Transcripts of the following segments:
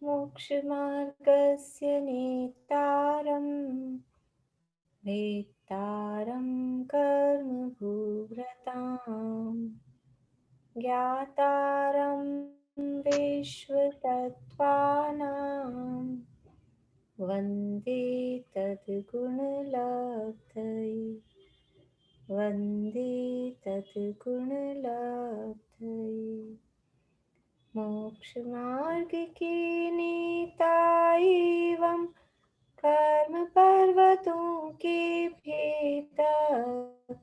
मोक्षमार्गस्य नेतारं वेत्तारं कर्मभूव्रताम् ज्ञातारं विश्वतत्त्वानां वन्दे तद्गुणलब्धये वन्दे तद्गुणलब्धये मोक्षमार्ग के नेता एवं कर्म पर्वतों के भेदक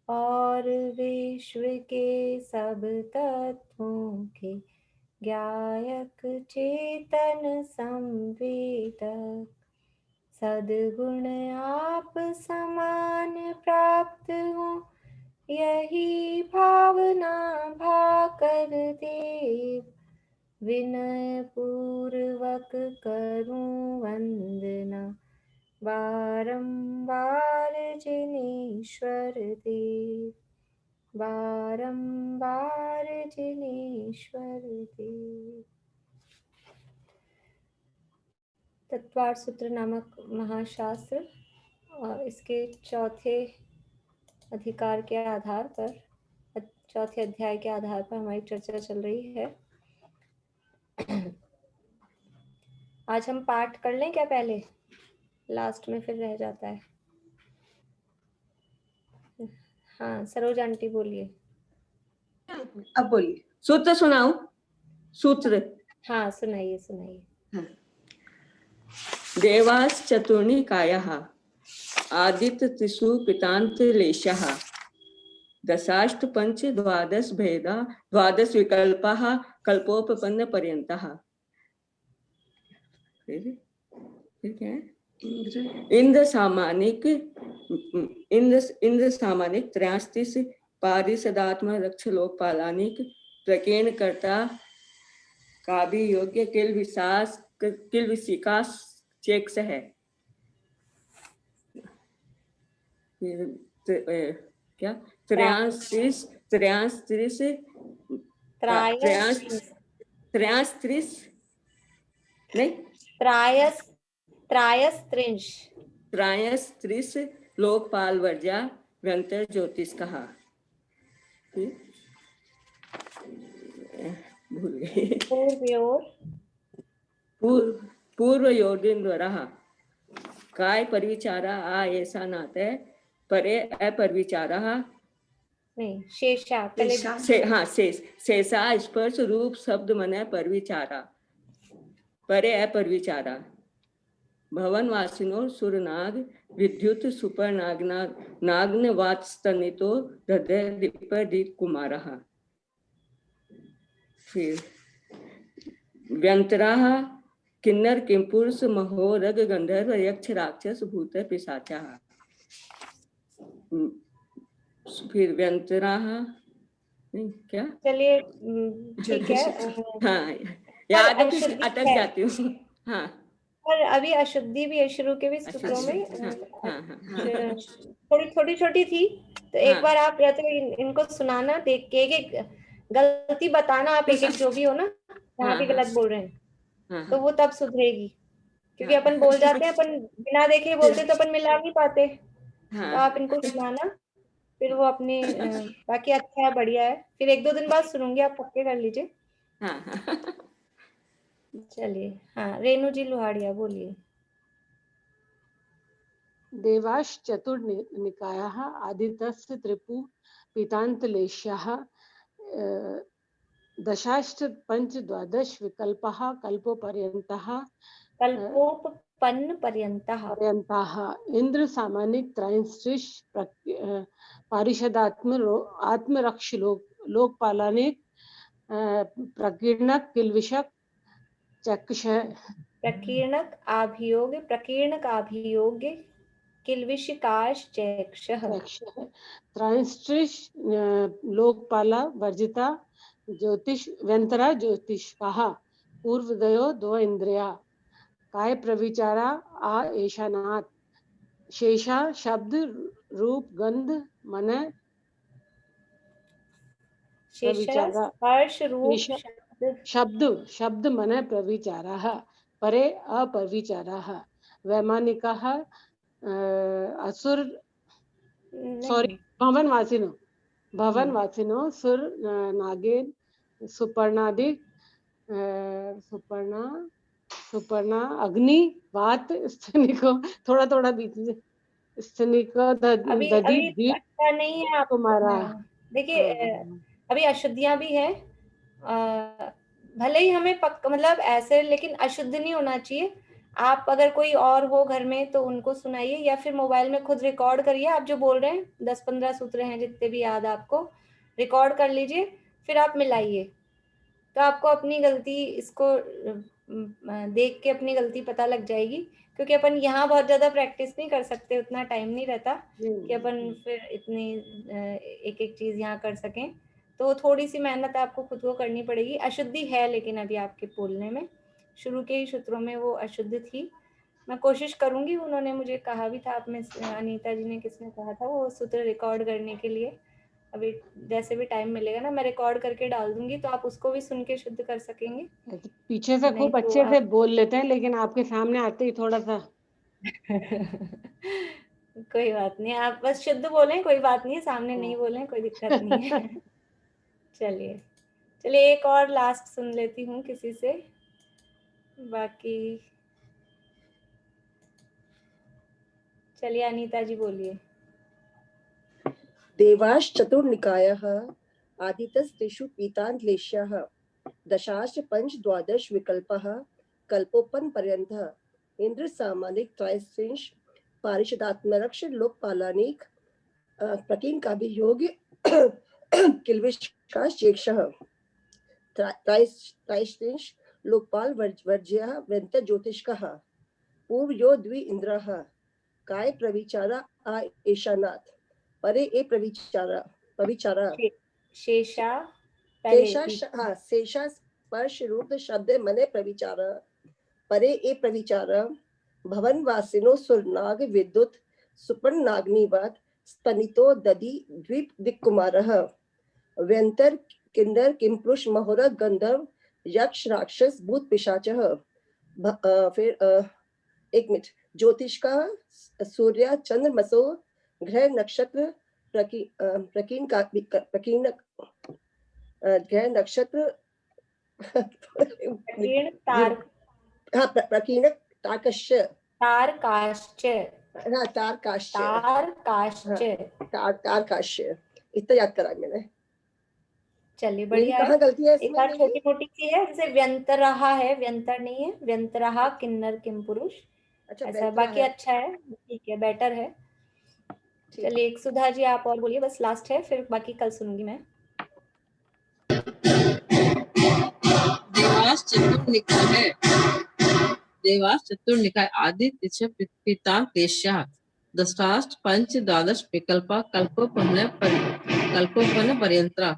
और विश्व के सब तत्वों के ज्ञायक चेतन संवेदक सद्गुण आप समान प्राप्त हो यही भावना भाकर देव विनय पूर्वक करूं वंदना बारंबार जिनेश्वर देव बारंबार जिनेश्वर देव। तत्वार्थ सूत्र नामक महाशास्त्र और इसके चौथे अधिकार के आधार पर, चौथे अध्याय के आधार पर हमारी चर्चा चल रही है। आज हम पाठ कर लें क्या पहले, लास्ट में फिर रह जाता है। हाँ सरोज आंटी बोलिए। अब बोलिए। सूत्र सुनाऊं? सूत्र हाँ सुनाइए सुनाइए। हाँ। देवास चतुर्निकायः आदित्य त्रिषु पितान्तलेशः दशाष्ट पंच द्वादश भेदा द्वादश विकल्पः कल्पोपपन्न पर्यन्तः। फिर क्या है? इंद्र सामानिक 83 पारिषदात्म रक्ष लोकपालानिक प्रकीर्ण कर्ता काव्य योग्य किल विशिकास चेक्स है। क्या 33 नहीं त्रायस्त्रिश लोकपाल वर्जा व्यंतर ज्योतिष कहा। भूल गई। पूर्व योगिन्द्वरः काय परिविचारा आ ऐसा नाते परे अपरिविचारः नहीं शेषा पहले हाँ शेषा स्पर्श रूप शब्द मने परिविचारा परे अपरिविचारा भवन वासिनो सुरनाग विद्युत सुपर नाग्न वात्स्तनितो हृदय दीप कुमारः। फिर व्यंतराः किन्नर किंपुरुष महोरग गंधर्व यक्ष राक्षस भूत पिशाचाः। फिर व्यंतराः क्या चलिए ठीक है। हाँ याद अटक जाती हूँ। हाँ और अभी अशुद्धि भी है शुरू के भी सूत्रों में। थोड़ी छोटी थी तो एक बार आप या तो इनको सुनाना देख के एक गलती बताना आप एक जो भी हो ना जहाँ भी गलत बोल रहे हैं तो वो तब सुधरेगी क्योंकि अपन बोल जाते हैं अपन बिना देखे बोलते तो अपन मिला नहीं पाते। तो आप इनको सुनाना फिर वो अपने बाकी अच्छा है बढ़िया है। फिर 1-2 दिन बाद सुनूंगी आप पक्के कर लीजिए। चलिए हाँ रेणु जी लोहाड़िया बोलिए। देवाश चतुर्निकायः आदित्यस्य त्रिपु पीतान्तलेशः दशाष्ट पंच द्वादश विकल्पः कल्पोपर्यन्तः इंद्र सामानिक त्रयस्त्रिश पारिषदात्मरक्ष लोकपालानिक प्रकीर्णक किल्विषक चक्षुष प्रकीर्णक अभियोग्य किल्विषिकाश चक्षुष त्रयस्त्रिश लोकपाला वर्जिता ज्योतिष व्यंतरा ज्योतिष्काः पूर्वदयो दो इंद्रिया काय प्रविचारा आ ऐशानाथ शेषा शब्द रूप गंध मन प्रविचारा स्पर्श रूप शब्द शब्द मन प्रविचारः परे अपविचारः वैमानिकः असुर सॉरी भवनवासिनो सुर नागेन सुपर्णादिक सुपर्णा अग्नि वात स्तनिको थोड़ा थोड़ा बीच में स्तनिको अभी दधि अभी दीप पता नहीं है आप। कुमारा। देखिए अभी अशुद्धियां भी है, भले ही हमें मतलब ऐसे, लेकिन अशुद्ध नहीं होना चाहिए। आप अगर कोई और हो घर में तो उनको सुनाइए, या फिर मोबाइल में खुद रिकॉर्ड करिए। आप जो बोल रहे हैं 10-15 सूत्र हैं जितने भी याद आपको, रिकॉर्ड कर लीजिए, फिर आप मिलाइए, तो आपको अपनी गलती इसको देख के अपनी गलती पता लग जाएगी। क्योंकि अपन यहाँ बहुत ज्यादा प्रैक्टिस नहीं कर सकते, उतना टाइम नहीं रहता कि अपन फिर इतनी एक एक चीज यहाँ कर सकें। तो थोड़ी सी मेहनत आपको खुद को करनी पड़ेगी। अशुद्धि है लेकिन अभी आपके बोलने में, शुरू के ही सूत्रों में वो अशुद्ध थी। मैं कोशिश करूंगी, उन्होंने मुझे कहा भी था, आप में अनीता जी ने किसने कहा था वो सूत्र रिकॉर्ड करने के लिए। अभी जैसे भी टाइम मिलेगा ना, मैं रिकॉर्ड करके डाल दूंगी, तो आप उसको भी सुन के शुद्ध कर सकेंगे। पीछे से खूब तो अच्छे से बोल लेते हैं, लेकिन आपके सामने आते ही थोड़ा सा कोई बात नहीं, आप बस शुद्ध बोलें, कोई बात नहीं है, सामने नहीं बोलें, कोई दिक्कत नहीं है। चलिए चलिए, एक और लास्ट सुन लेती हूँ किसी से, बाकी चलिए अनीता जी बोलिए। देवाश्चतुर्निकायः आदितस्त्रिषु पीतान्लेश्यः दशाश्च पंच द्वादश विकल्पः कल्पोपन पर्यन्तः इंद्र सामानिक त्रयस्त्रिंश पारिषदात्मरक्ष लोकपालानिक प्रकीन काभियोग किल्विष्काश्चेक्षः त्रयस्त्रिंश लोकपाल वर्ज्यः व्यंत ज्योतिष्कः पूर्वयो द्वि इंद्रः काय प्रविचारा आ एशानाथ परे ए प्रविचारा शेषा शेषा स्पर्श रूप शब्द मने प्रविचार परे ए प्रविचार भवन वासिनो सुरनाग विद्युत सुपर्णाग्निवत स्तनितो दधि द्वीप दिक्कुमारः व्यंतर किन्नर किंपुरुष महोर गंधर्व यक्ष राक्षस भूत पिशाचः फिर एक मिनट ज्योतिष का सूर्य चंद्रमसो ग्रह नक्षत्र प्रकीन ग्रह नक्षत्र प्रकीन तारकाश्च इतना याद करा मैंने। चलिए बढ़िया है। गलती है एक बार छोटी मोटी सी है, जैसे व्यंतरहा है, व्यंतर नहीं है, व्यंतरहा किन्नर किम पुरुष। अच्छा, ऐसा बाकी है। अच्छा है, ठीक है, बेटर है। चलिए एक सुधा जी आप और बोलिए, बस लास्ट है, फिर बाकी कल सुनूंगी मैं। देवास चतुर्निकाय आदि पीतांक्लेश्यः दशाश्च पंच द्वादश विकल्पा कल्पोपन पर्यंत्र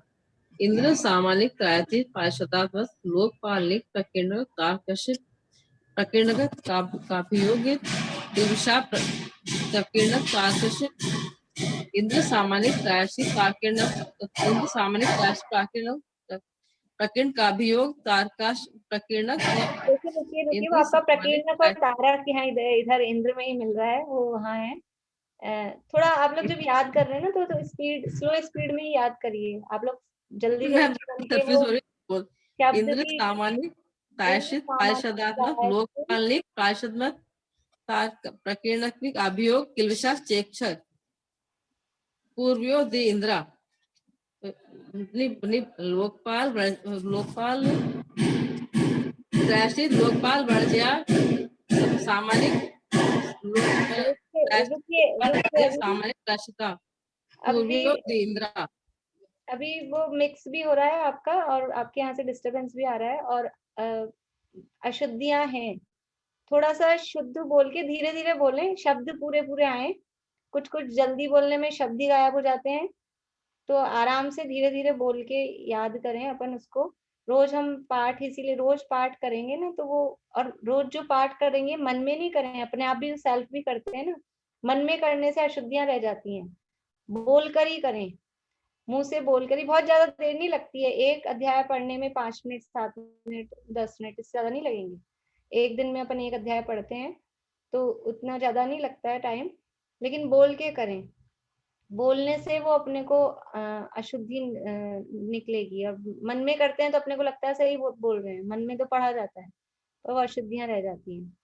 इंद्र सामानिक त्रायतीत पार्षदात्मक लोकपालिक प्रकीर्ण तारकश प्रकीर्ण काभियोग्य दिवसा प्रकीर्ण तारकश इंद्र सामानिक त्रायसी प्रकीर्ण इंद्र सामानिक त्रायसी प्रकीर्ण काभियोग तारकाश प्रकीर्ण। देखिए वो आपका प्रकीर्ण को तारक यहाँ इधर इंद्र में ही मिल रहा है, वो वहाँ है। थोड़ा आप लोग जब याद कर रहे हैं ना तो स्पीड, स्लो स्पीड में ही याद करिए। आप लोग जल्दी इंद्र सामान्य पार्षदात्मक लोकपालिक पार्षदात्मक प्रकीर्णक अभियोग किल्विषा चेक्षर पूर्वयो दि इंद्रा लोकपाल लोकपाल वर्ज्या सामानिक सामानिक राशिता पूर्वयो दि इंद्रा। अभी वो मिक्स भी हो रहा है आपका, और आपके यहाँ से डिस्टरबेंस भी आ रहा है, और अशुद्धियां हैं। थोड़ा सा शुद्ध बोल के धीरे धीरे बोलें, शब्द पूरे पूरे आए। कुछ कुछ जल्दी बोलने में शब्द ही गायब हो जाते हैं, तो आराम से धीरे धीरे बोल के याद करें अपन उसको। रोज हम पाठ, इसीलिए रोज पाठ करेंगे ना, तो वो, और रोज जो पाठ करेंगे मन में नहीं करें, अपने आप भी सेल्फ भी करते हैं ना, मन में करने से अशुद्धियां रह जाती हैं, बोल कर ही करें। मुंह से बोलकर ही, बहुत ज्यादा देर नहीं लगती है। एक अध्याय पढ़ने में 5 मिनट, 7 मिनट, 10 मिनट, इससे ज्यादा नहीं लगेंगे। एक दिन में अपन एक अध्याय पढ़ते हैं तो उतना ज्यादा नहीं लगता है टाइम, लेकिन बोल के करें। बोलने से वो अपने को अशुद्धि निकलेगी। अब मन में करते हैं तो अपने को लगता है सही बोल रहे हैं, मन में तो पढ़ा जाता है और वो अशुद्धियां रह जाती हैं।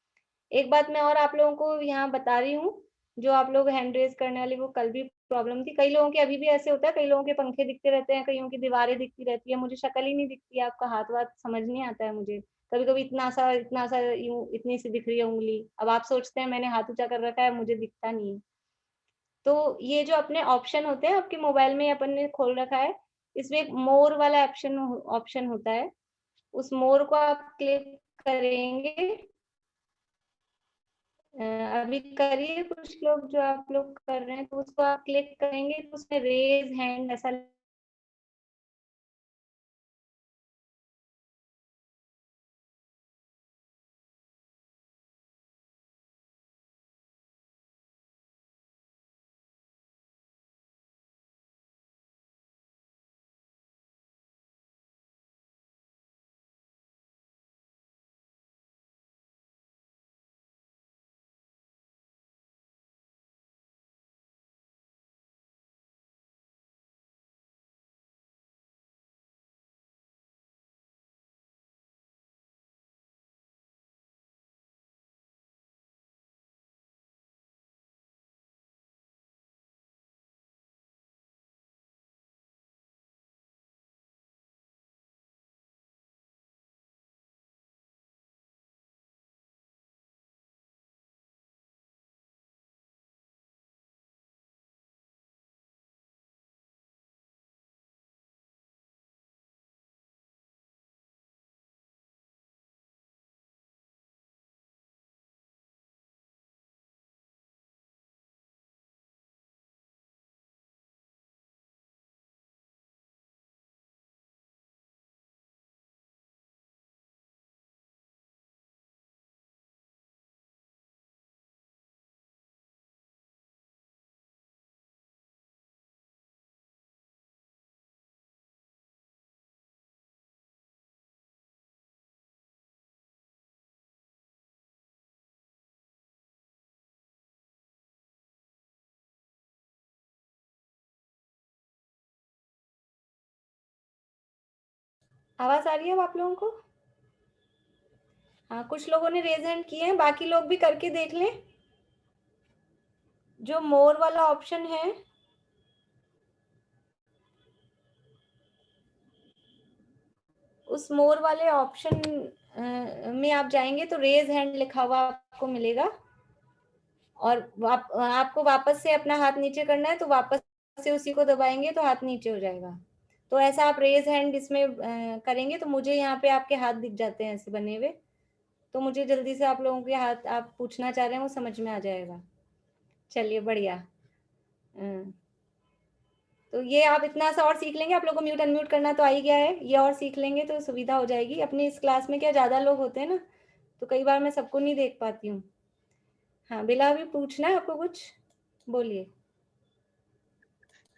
एक बात मैं और आप लोगों को यहाँ बता रही हूँ, जो आप लोग हैंड रेज करने वाली, वो कल भी प्रॉब्लम थी। कई लोगों के अभी भी ऐसे होता है, कई लोगों के पंखे दिखते रहते हैं, कईयों की दीवारें दिखती रहती है, मुझे शक्ल ही नहीं दिखती है, आपका हाथ वाथ समझ नहीं आता है मुझे। कभी कभी इतना सा यूं इतनी सी दिख रही है उंगली, अब आप सोचते हैं मैंने हाथ ऊंचा कर रखा है, मुझे दिखता नहीं है। तो ये जो अपने ऑप्शन होते हैं आपके मोबाइल में अपन ने खोल रखा है, इसमें एक मोर वाला ऑप्शन होता है। उस मोर को आप क्लिक करेंगे, अभी करिए कुछ लोग, जो आप लोग कर रहे हैं, तो उसको आप क्लिक करेंगे तो उसमें रेज हैंड ऐसा आवाज आ रही है अब आप लोगों को? हाँ, कुछ लोगों ने रेज हैंड किए हैं, बाकी लोग भी करके देख लें। जो मोर वाला ऑप्शन है, उस मोर वाले ऑप्शन में आप जाएंगे तो रेज हैंड लिखा हुआ आपको मिलेगा, और आपको वापस से अपना हाथ नीचे करना है तो वापस से उसी को दबाएंगे तो हाथ नीचे हो जाएगा। तो ऐसा आप रेज हैंड इसमें करेंगे तो मुझे यहाँ पे आपके हाथ दिख जाते हैं ऐसे बने हुए, तो मुझे जल्दी से आप लोगों के हाथ आप पूछना चाह रहे हैं वो समझ में आ जाएगा। चलिए बढ़िया। तो ये आप इतना सा और सीख लेंगे, आप लोगों को म्यूट अनम्यूट करना तो आ ही गया है, ये और सीख लेंगे तो सुविधा हो जाएगी। अपनी इस क्लास में क्या ज्यादा लोग होते हैं ना, तो कई बार मैं सबको नहीं देख पाती हूँ। हाँ बिला, भी पूछना है आपको कुछ? बोलिए।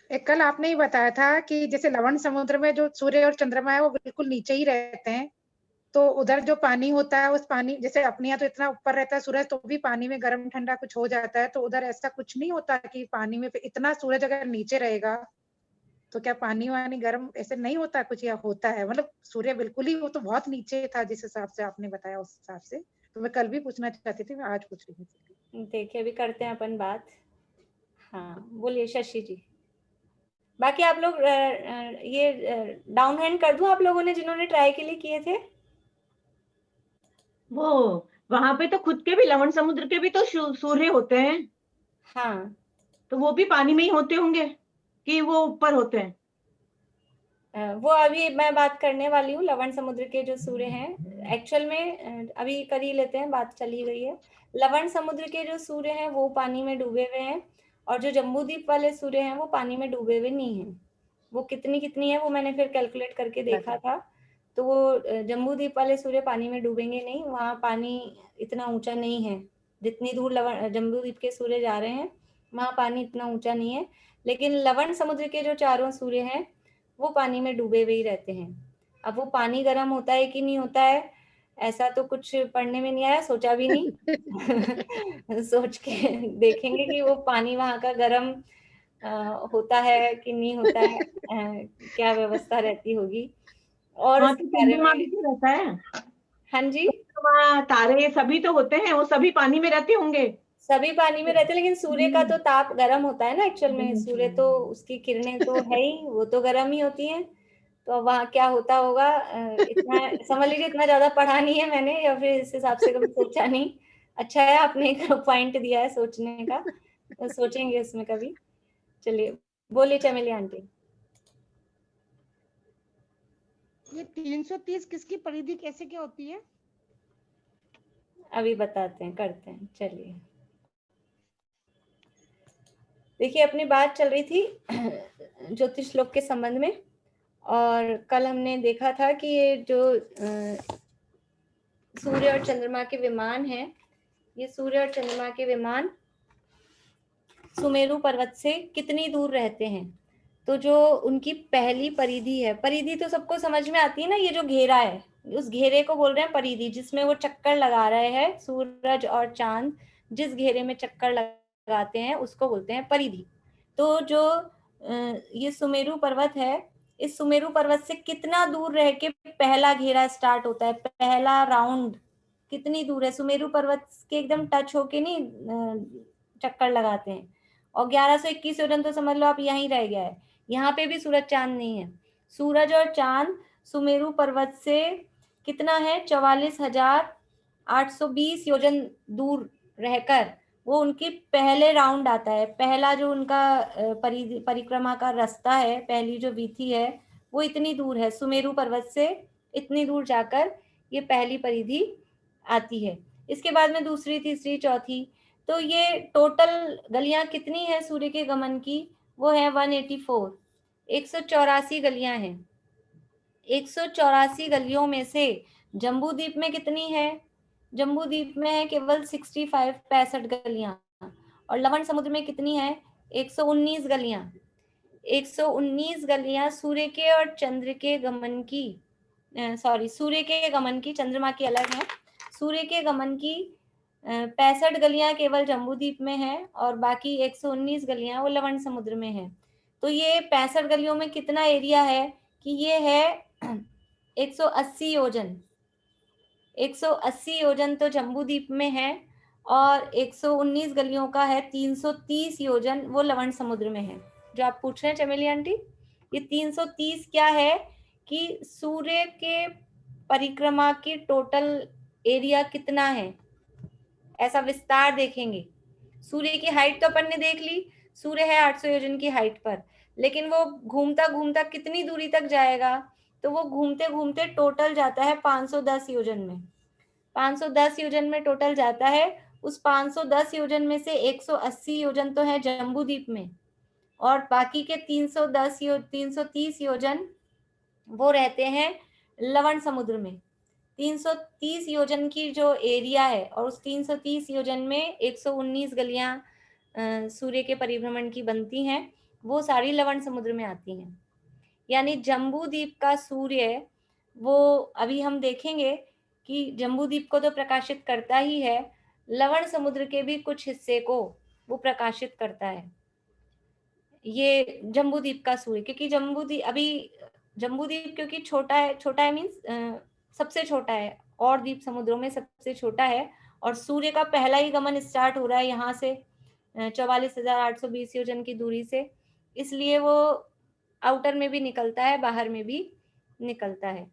एक कल आपने ही बताया था कि जैसे लवण समुद्र में जो सूर्य और चंद्रमा है वो बिल्कुल नीचे ही रहते हैं, तो उधर जो पानी होता है उस पानी, जैसे अपने यहाँ तो इतना ऊपर रहता है सूरज, तो भी पानी में गर्म ठंडा कुछ हो जाता है, तो उधर ऐसा कुछ नहीं होता कि पानी में इतना सूरज अगर नीचे रहेगा तो क्या पानी वानी गर्म ऐसे नहीं होता कुछ, या होता है? मतलब सूर्य बिल्कुल ही वो तो बहुत नीचे था जिस हिसाब से आपने बताया, उस हिसाब से तो मैं कल भी पूछना चाहती थी, मैं आज पूछ रही थी। देखिए अभी करते हैं अपन बात। हाँ बोलिए शशि जी। बाकी आप लोग ये डाउन हैंड कर दूं आप लोगों ने जिन्होंने ट्राई के लिए किए थे? वो वहां पे तो खुद के भी लवण समुद्र के भी तो सूर्य होते हैं। हाँ, तो वो भी पानी में ही होते होंगे कि वो ऊपर होते हैं? वो अभी मैं बात करने वाली हूँ। लवण समुद्र के जो सूर्य हैं, एक्चुअल में अभी कर ही लेते हैं, बात चली गई है। लवण समुद्र के जो सूर्य हैं वो पानी में डूबे हुए हैं, और जो जम्बूद्वीप वाले सूर्य हैं वो पानी में डूबे हुए नहीं हैं। वो कितनी है वो मैंने फिर कैलकुलेट करके देखा था, तो वो जम्बूद्वीप वाले सूर्य पानी में डूबेंगे नहीं, वहाँ पानी इतना ऊंचा नहीं है। जितनी दूर जम्बूद्वीप के सूर्य जा रहे हैं वहाँ पानी इतना ऊंचा नहीं है। लेकिन लवण समुद्र के जो चारों सूर्य हैं वो पानी में डूबे हुए ही रहते हैं। अब वो पानी गर्म होता है कि नहीं होता है, ऐसा तो कुछ पढ़ने में नहीं आया, सोचा भी नहीं। सोच के देखेंगे कि वो पानी वहां का गर्म होता है कि नहीं होता है, क्या व्यवस्था रहती होगी, और हाँ, उसके तो बारे चंद्रमा भी में। तो रहता है, हाँ जी, चंद्रमा तारे सभी तो होते हैं, वो सभी पानी में रहते होंगे। सभी पानी में रहते हैं, लेकिन सूर्य का तो ताप गर्म होता है ना एक्चुअल में। सूर्य तो उसकी किरणें तो है ही, वो तो गर्म ही होती हैं। तो अब वहाँ क्या होता होगा, इतना समझ लीजिए, इतना ज्यादा पढ़ा नहीं है मैंने, या फिर इस हिसाब से कभी सोचा नहीं। अच्छा है आपने एक पॉइंट दिया है सोचने का, तो सोचेंगे इसमें कभी। चलिए बोलिए चमेली आंटी। ये 330 किसकी परिधि कैसे क्या होती है? अभी बताते हैं, करते हैं, चलिए। देखिए अपनी बात चल रही थी ज्योतिष लोक के संबंध में, और कल हमने देखा था कि ये जो सूर्य और चंद्रमा के विमान हैं, ये सूर्य और चंद्रमा के विमान सुमेरु पर्वत से कितनी दूर रहते हैं। तो जो उनकी पहली परिधि है, परिधि तो सबको समझ में आती है ना, ये जो घेरा है, उस घेरे को बोल रहे हैं परिधि, जिसमें वो चक्कर लगा रहे हैं, सूरज और चांद जिस घेरे में चक्कर लगाते हैं उसको बोलते हैं परिधि। तो जो ये सुमेरु पर्वत है, इस सुमेरु पर्वत से कितना दूर रह के पहला घेरा स्टार्ट होता है, पहला राउंड कितनी दूर है। सुमेरु पर्वत के एकदम टच होके नहीं चक्कर लगाते हैं। और 1121 योजन तो समझ लो आप यहीं रह गया है, यहाँ पे भी सूरज चांद नहीं है। सूरज और चांद सुमेरु पर्वत से कितना है, 44,820 योजन दूर रहकर वो उनकी पहले राउंड आता है। पहला जो उनका परिक्रमा का रास्ता है, पहली जो वीथी है, वो इतनी दूर है सुमेरु पर्वत से, इतनी दूर जाकर ये पहली परिधि आती है। इसके बाद में दूसरी, तीसरी, चौथी, तो ये टोटल गलियां कितनी है सूर्य के गमन की, वो है 184, 184 गलियां हैं। 184 गलियों में से जम्बू द्वीप में कितनी है, जम्बू द्वीप में है केवल 65 गलियां, और लवण समुद्र में कितनी है, 119 गलियां। 119 गलियां सूर्य के और चंद्र के गमन की, सॉरी सूर्य के गमन की, चंद्रमा की अलग है। सूर्य के गमन की 65 गलियां केवल जम्बूद्वीप में है, और बाकी 119 गलियां वो लवण समुद्र में है। तो ये 65 गलियों में कितना एरिया है, कि ये है 180 योजन। 180 योजन तो जम्बूद्वीप में है, और 119 गलियों का है 330 योजन, वो लवण समुद्र में है। जो आप पूछ रहे हैं चमेली आंटी, ये 330 क्या है, कि सूर्य के परिक्रमा की टोटल एरिया कितना है, ऐसा विस्तार देखेंगे। सूर्य की हाइट तो अपन ने देख ली, सूर्य है 800 योजन की हाइट पर, लेकिन वो घूमता घूमता कितनी दूरी तक जाएगा, तो वो घूमते घूमते टोटल जाता है 510 योजन में। 510 योजन में टोटल जाता है। उस 510 योजन में से 180 योजन तो है जम्बूद्वीप में, और बाकी के 330 योजन वो रहते हैं लवण समुद्र में। 330 योजन की जो एरिया है, और उस 330 योजन में 119 गलियां सूर्य के परिभ्रमण की बनती हैं, वो सारी लवण समुद्र में आती हैं। यानी जम्बूद्वीप का सूर्य, वो अभी हम देखेंगे कि जम्बूद्वीप को तो प्रकाशित करता ही है, लवण समुद्र के भी कुछ हिस्से को वो प्रकाशित करता है, ये जम्बूद्वीप का सूर्य। क्योंकि जम्बूद्वीप क्योंकि छोटा है मीन्स सबसे छोटा है, और द्वीप समुद्रों में सबसे छोटा है, और सूर्य का पहला ही गमन स्टार्ट हो रहा है यहाँ से 44,820 योजन की दूरी से, इसलिए वो आउटर में भी निकलता है, बाहर में भी निकलता है।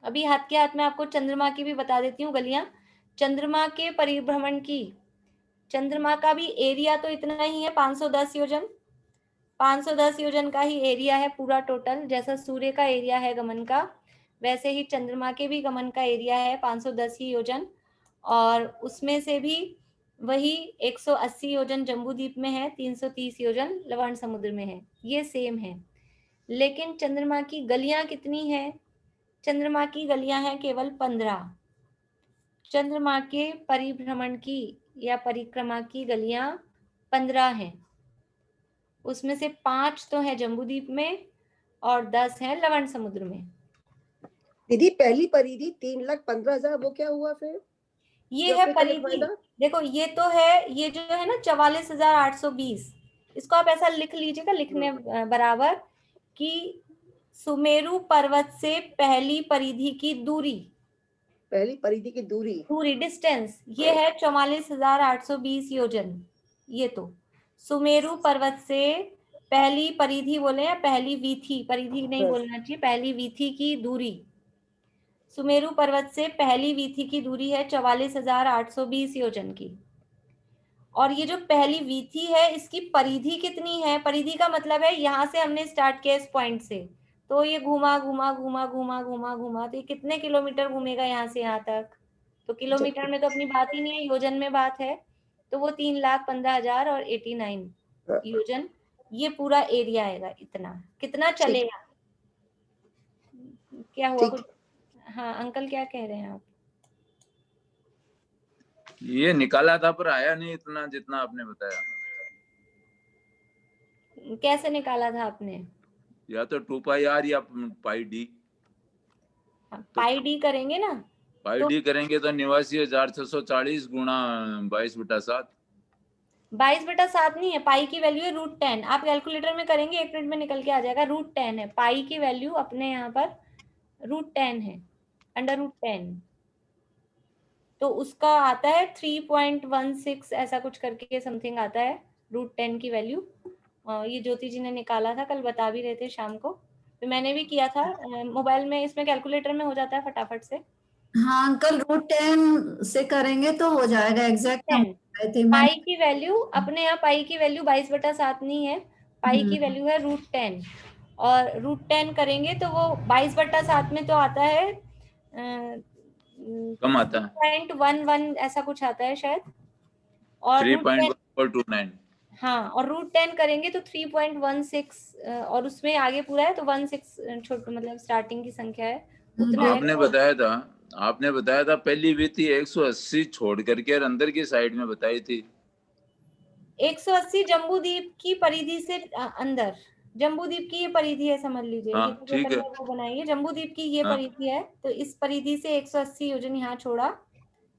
अभी हाथ के हाथ में आपको चंद्रमा की भी बता देती हूँ गलियां। चंद्रमा के परिभ्रमण की, चंद्रमा का भी एरिया तो इतना ही है 510 योजन। 510 योजन का ही एरिया है पूरा टोटल। जैसा सूर्य का एरिया है गमन का, वैसे ही चंद्रमा के भी गमन का एरिया है 510 ही योजन, और उसमें से भी वही 180 योजन जम्बूद्वीप में है, 330 योजन लवण समुद्र में है, ये सेम है। लेकिन चंद्रमा की गलियां कितनी है, चंद्रमा की गलियां हैं केवल 15। चंद्रमा के परिभ्रमण की या परिक्रमा की गलियां 15 हैं। उसमें से 5 तो है जम्बूद्वीप में और 10 है लवण समुद्र में। दीदी पहली परिधि 3,15,000 वो क्या हुआ फिर? ये है परिधि, देखो ये तो है, ये जो है ना 44,820, इसको आप ऐसा लिख लीजिएगा लिखने बराबर कि सुमेरु पर्वत से पहली परिधि की दूरी, पहली परिधि की दूरी डिस्टेंस ये है 44,820 योजन। ये तो सुमेरु पर्वत से पहली परिधि बोले या पहली वीथी, परिधि नहीं बोलना चाहिए, पहली वीथी की दूरी, सुमेरु पर्वत से पहली वीथी की दूरी है 44,820 योजन की। और ये जो पहली वीथी है इसकी परिधि कितनी है? परिधि का मतलब है यहाँ से हमने स्टार्ट किया इस पॉइंट से, तो ये घूमा घूमा घूमा घूमा घूमा घूमा, तो ये कितने किलोमीटर घूमेगा यहाँ से यहाँ तक? तो किलोमीटर में तो अपनी बात ही नहीं है, योजन में बात है। तो वो 3,15,000 और 89 योजन, ये पूरा एरिया आएगा। इतना कितना चलेगा? क्या हुआ कुछ? हाँ अंकल क्या कह रहे हैं आप? ये निकाला था पर आया नहीं इतना जितना आपने बताया। कैसे निकाला था आपने? या तो 2πr या πd। पाई डी करेंगे ना, पाई डी करेंगे तो 89,640 गुणा 22/7। 22/7 नहीं है, पाई की वैल्यू है √10। आप कैलकुलेटर में करेंगे 1 मिनट में निकल के आ जाएगा। √10 है पाई की वैल्यू, अपने यहाँ पर √10 है, √10। तो उसका आता है 3.16 ऐसा कुछ करके समथिंग आता है √10 की वैल्यू। ये ज्योति जी ने निकाला था, कल बता भी रहे थे शाम को, तो मैंने भी किया था मोबाइल में, इसमें कैलकुलेटर में हो जाता है फटाफट से। हाँ अंकल √10 से करेंगे तो हो जाएगा एग्जैक्ट। पाई की वैल्यू, अपने यहाँ पाई की वैल्यू 22/7 नहीं है, पाई की वैल्यू है √10, और √10 करेंगे तो वो 22/7 में तो आता है कम आता है 3.11 ऐसा कुछ आता है शायद, और 3.429। हाँ, और √10 करेंगे तो 3.16, और उसमें आगे पूरा है तो 16 छोटा, मतलब स्टार्टिंग की संख्या है उतना। आपने बताया था पहली वीथी 180 छोड़ करके और अंदर की साइड में बताई थी 180 जम्बूद्वीप की परिधि से अंदर, जम्बूद्वीप की ये परिधि है समझ लीजिए। हाँ, ठीक है। वो बनाइए, जम्बूद्वीप की ये परिधि है, तो इस परिधि से 180 योजन यहाँ छोड़ा।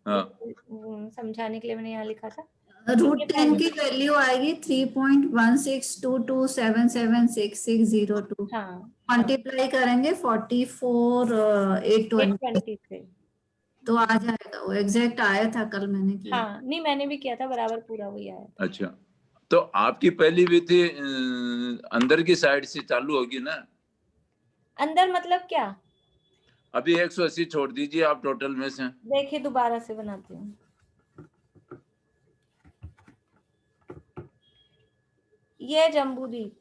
समझाने के लिए मैंने यहाँ लिखा था। √10 की वैल्यू आएगी 3.1622776602। हाँ, मल्टीप्लाई करेंगे 44,820 तो आ जाएगा। वो एग्जैक्ट आया था कल मैंने किया। हाँ, नहीं मैंने भी किया था, बराबर पूरा वही आया। अच्छा, तो आपकी पहली वीथी अंदर की साइड से चालू होगी ना? अंदर मतलब क्या? अभी 180 छोड़ दीजिए आप टोटल में से। देखिए दोबारा से बनाती हूँ। ये जम्बूद्वीप,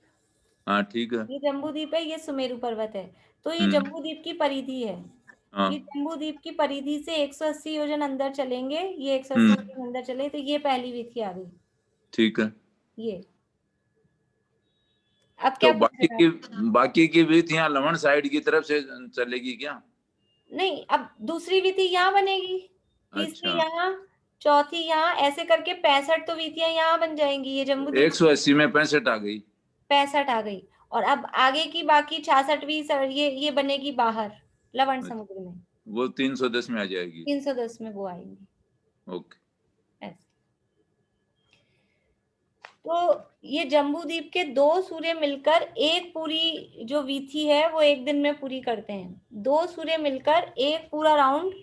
हाँ ठीक है, ये जम्बूद्वीप है, ये सुमेरु पर्वत है, तो ये जम्बूद्वीप की परिधि है। ये जम्बूद्वीप की परिधि से 180 योजन अंदर चलेंगे, ये 180 योजन अंदर चले तो ये पहली वीथी आ गई। ठीक है। ये अब क्या तो बाकी की वीथियां लवण साइड की तरफ से चलेगी क्या? नहीं, अब दूसरी वीथी यहाँ बनेगी, तीसरी यहाँ, चौथी यहाँ, ऐसे करके 65 तो वीथियां यहाँ बन जाएंगी। ये जम्बूद्वीप 180 में 65 आ गई, 65 आ गई, और अब आगे की बाकी 66वीं ये बनेगी बाहर लवण समुद्र में, वो 310 में आ जाएगी। 310 में वो आएंगी। ओके। तो ये जम्बूद्वीप के 2 सूर्य मिलकर एक पूरी जो वीथी है वो एक दिन में पूरी करते हैं। 2 सूर्य मिलकर एक पूरा राउंड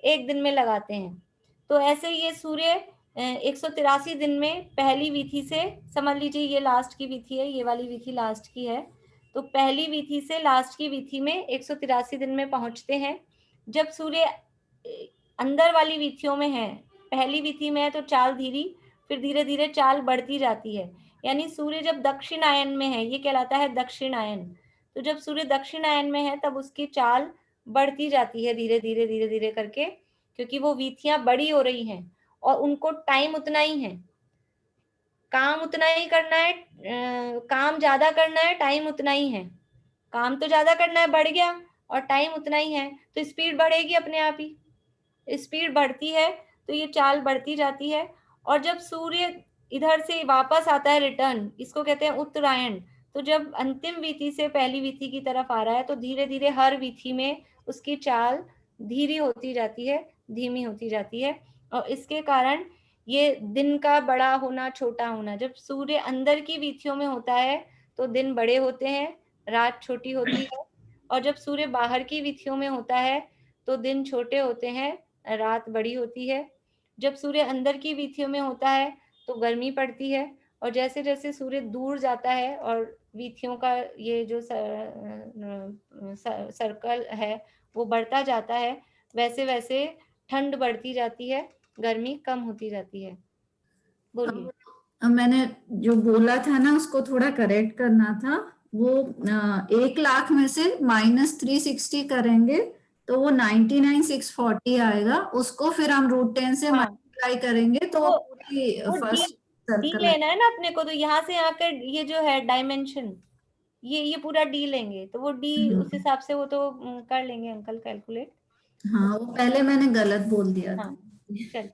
एक दिन में लगाते हैं। तो ऐसे ये सूर्य 183 दिन में पहली वीथी से, समझ लीजिए ये लास्ट की वीथी है, ये वाली वीथी लास्ट की है, तो पहली वीथी से लास्ट की वीथी में 183 दिन में पहुंचते हैं। जब सूर्य अंदर वाली वीथियों में है, पहली वीथी में है तो चाल धीरी, फिर धीरे धीरे चाल बढ़ती जाती है। यानी सूर्य जब दक्षिणायन में है, ये कहलाता है दक्षिणायन। तो जब सूर्य दक्षिणायन में है तब उसकी चाल बढ़ती जाती है धीरे धीरे धीरे धीरे करके, क्योंकि वो वीथियां बड़ी हो रही हैं और उनको टाइम उतना ही है, काम उतना ही करना है, काम ज्यादा करना है, टाइम उतना ही है। काम तो ज्यादा करना है, बढ़ गया, और टाइम उतना ही है, तो स्पीड बढ़ेगी अपने आप ही। स्पीड बढ़ती है तो ये चाल बढ़ती जाती है, और जब सूर्य इधर से वापस आता है रिटर्न, इसको कहते हैं उत्तरायण। तो जब अंतिम वीथी से पहली वीथी की तरफ आ रहा है तो धीरे धीरे हर वीथी में उसकी चाल धीरे होती जाती है, धीमी होती जाती है, और इसके कारण ये दिन का बड़ा होना छोटा होना। जब सूर्य अंदर की वीथियों में होता है तो दिन बड़े होते हैं, रात छोटी होती है, और जब सूर्य बाहर की वीथियों में होता है तो दिन छोटे होते हैं, रात बड़ी होती है। जब सूर्य अंदर की वीथियों में होता है तो गर्मी पड़ती है, और जैसे जैसे सूर्य दूर जाता है और वीथियों का ये जो सर्कल है वो बढ़ता जाता है, वैसे वैसे ठंड बढ़ती जाती है, गर्मी कम होती जाती है। बोलिए। मैंने जो बोला था ना उसको थोड़ा करेक्ट करना था। वो 1,00,000 में से -360 करेंगे तो वो 99,640 आएगा। उसको फिर हम √10 से मल्टीप्लाई करेंगे तो वो पूरी डी फर्स्ट सर्कल लेना है ना अपने को, तो यहाँ से यहाँ के ये जो है डायमेंशन, ये पूरा डी लेंगे, तो वो डी उस हिसाब से वो तो कर लेंगे अंकल कैलकुलेट। हाँ, वो पहले मैंने गलत बोल दिया था। चल,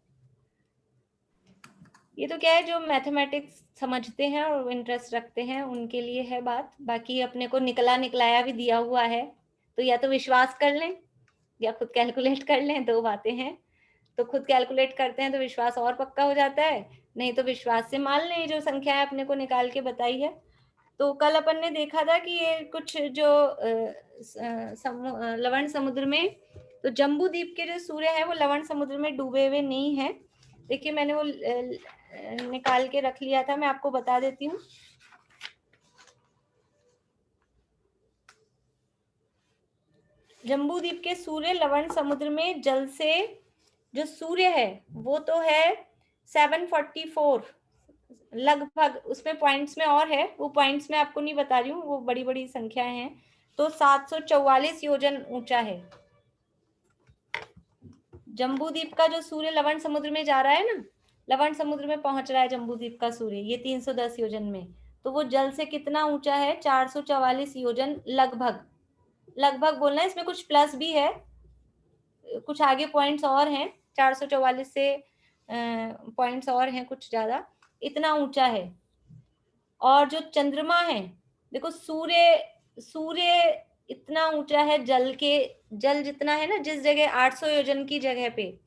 ये तो क्या है, जो मैथमेटिक्स समझते हैं और इंटरेस्ट रखते हैं उनके लिए है बात। बाकी अपने को निकला निकलाया भी दिया हुआ है, तो या तो विश्वास कर लें या खुद कैलकुलेट कर लें, दो बातें हैं। तो खुद कैलकुलेट करते हैं तो विश्वास और पक्का हो जाता है, नहीं तो विश्वास से मान लें जो संख्याएं अपने को निकाल के बताई है। तो कल अपन ने देखा था कि ये कुछ जो लवण समुद्र में, तो जम्बू द्वीप के जो सूर्य है वो लवण समुद्र में डूबे हुए नहीं है। देखिए मैंने वो निकाल के रख लिया था, मैं आपको बता देती हूँ। जम्बू द्वीप के सूर्य लवण समुद्र में जल से जो सूर्य है वो तो है 744 लगभग, उसमें पॉइंट्स में और है, वो पॉइंट्स में आपको नहीं बता रही हूँ, वो बड़ी बड़ी संख्याएं हैं। तो 744 योजन ऊंचा है जम्बू द्वीप का जो सूर्य लवण समुद्र में जा रहा है ना, लवण समुद्र में पहुंच रहा है जम्बू द्वीप का सूर्य, ये 310 योजन में। तो वो जल से कितना ऊंचा है? 444 योजन लगभग। लगभग बोलना है, इसमें कुछ प्लस भी है, कुछ आगे पॉइंट्स और हैं, 444 से पॉइंट्स और हैं कुछ ज्यादा, इतना ऊंचा है। और जो चंद्रमा है, देखो सूर्य इतना ऊंचा है, जल जितना है ना, जिस जगह 800 योजन की जगह पे,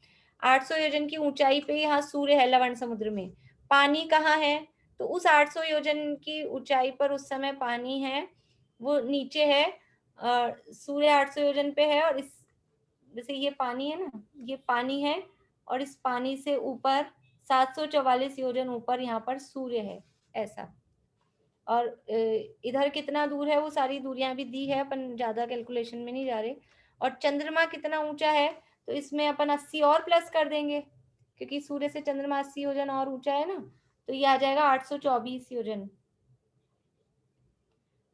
800 योजन की ऊंचाई पे यहाँ सूर्य है लवण समुद्र में। पानी कहाँ है? तो उस 800 योजन की ऊंचाई पर उस समय पानी है, वो नीचे है, सूर्य 800 योजन पे है, और इस जैसे ये पानी है ना, ये पानी है, और इस पानी से ऊपर 744 योजन ऊपर यहाँ पर सूर्य है, ऐसा। और इधर कितना दूर है वो सारी दूरियां भी दी है, अपन ज्यादा कैलकुलेशन में नहीं जा रहे। और चंद्रमा कितना ऊंचा है, तो इसमें अपन 80 और प्लस कर देंगे, क्योंकि सूर्य से चंद्रमा 80 योजन और ऊंचा है ना, तो ये आ जाएगा 824 योजन।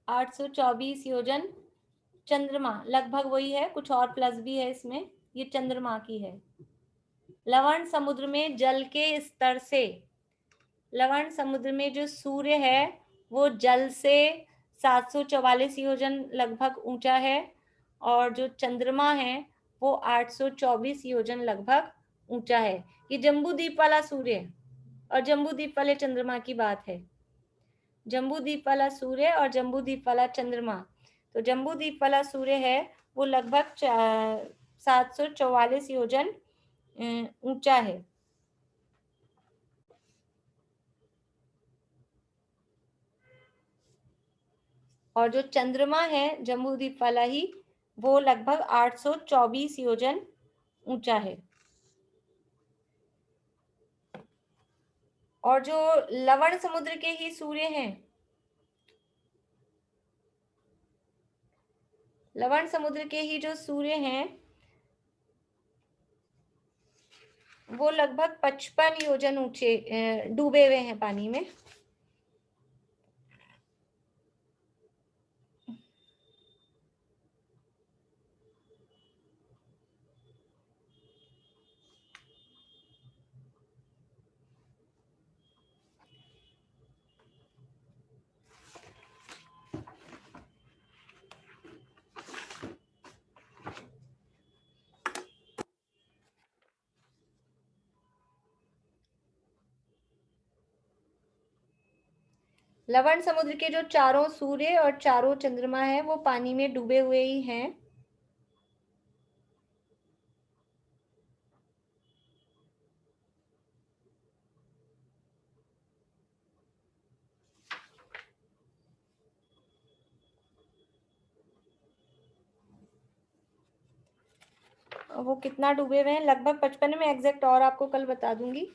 824 योजन चंद्रमा, लगभग वही है, कुछ और प्लस भी है इसमें, ये चंद्रमा की है। लवण समुद्र में जल के स्तर से, लवण समुद्र में जो सूर्य है वो जल से 744 योजन लगभग ऊंचा है, और जो चंद्रमा है वो 824 योजन लगभग ऊंचा है। ये जम्बू द्वीप वाला सूर्य और जम्बू द्वीप वाले चंद्रमा की बात है। जम्बू द्वीप वाला सूर्य और जम्बू द्वीप वाला चंद्रमा। तो जम्बू द्वीप वाला सूर्य है वो लगभग 744 योजन ऊंचा है, और जो चंद्रमा है जम्बू द्वीप वाला ही, वो लगभग 824 योजन ऊंचा है। और जो लवण समुद्र के ही सूर्य हैं, लवण समुद्र के ही जो सूर्य हैं वो लगभग 55 योजन ऊंचे डूबे हुए हैं पानी में। लवण समुद्र के जो चारों सूर्य और चारों चंद्रमा है वो पानी में डूबे हुए ही हैं। वो कितना डूबे हुए हैं, लगभग 55 में, एग्जैक्ट और आपको कल बता दूंगी।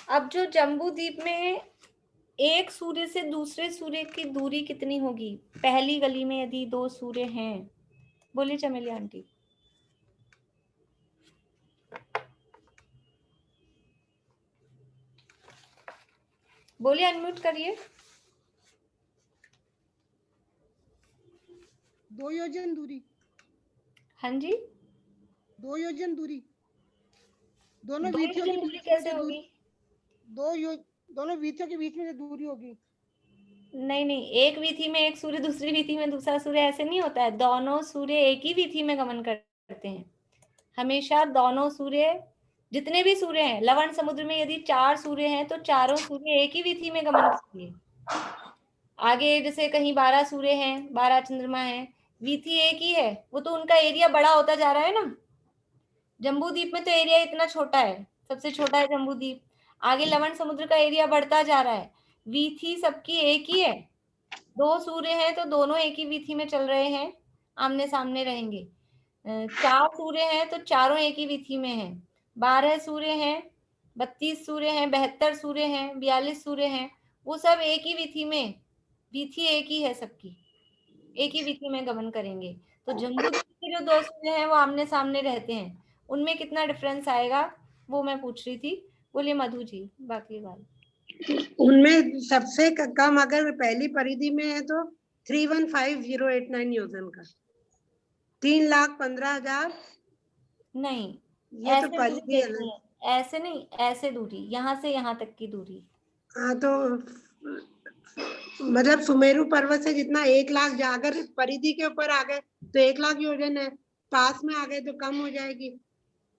अब जो जम्बू द्वीप में एक सूर्य से दूसरे सूर्य की दूरी कितनी होगी? पहली गली में यदि 2 सूर्य हैं, बोलिए चमेली आंटी। बोलिए, अनम्यूट करिए। 2 योजन दूरी। हाँ जी, 2 योजन दूरी। दोनों 2 वीथियों के योजन दूरी बीच कैसे में होगी? दोनों वीथियों के बीच में से दूरी होगी। नहीं नहीं, एक वीथी में एक सूर्य, दूसरी वीथी में दूसरा सूर्य, ऐसे नहीं होता है। दोनों सूर्य एक ही वीथी में गमन करते हैं हमेशा। दोनों सूर्य, जितने भी सूर्य हैं लवण समुद्र में, यदि 4 सूर्य हैं तो चारों सूर्य एक ही वीथी में गमन करेंगे। आगे जैसे कहीं 12 सूर्य हैं, 12 चंद्रमा हैं, वीथी एक ही है, वो तो उनका एरिया बड़ा होता जा रहा है ना। जम्बू द्वीप में तो एरिया इतना छोटा है, सबसे छोटा है जम्बू द्वीप। आगे लवण समुद्र का एरिया बढ़ता जा रहा है, वीथी सबकी एक ही है। 2 सूर्य हैं तो दोनों एक ही वीथी में चल रहे हैं, आमने सामने रहेंगे। 4 सूर्य हैं तो चारों एक ही वीथी में हैं। 12 सूर्य हैं, 32 सूर्य हैं, 72 सूर्य हैं, 42 सूर्य हैं, वो सब एक ही वीथी में, वीथी एक ही है सबकी, एक ही वीथी में गमन करेंगे। तो जम्बू द्वीप के जो 2 सूर्य हैं वो आमने सामने रहते हैं, उनमें कितना डिफरेंस आएगा वो मैं पूछ रही थी। बोलिए मधु जी बाकी बात। उनमें सबसे कम अगर पहली परिधि में है तो 315089 योजन का, 3,15,000। नहीं, ये ऐसे तो परिधि है ना। ऐसे नहीं, ऐसे दूरी, यहाँ से यहाँ तक की दूरी। हाँ तो मतलब सुमेरु पर्वत से जितना 1,00,000 अगर परिधि के ऊपर आ गए तो 1,00,000 योजन है, पास में आ गए तो कम हो जाएगी,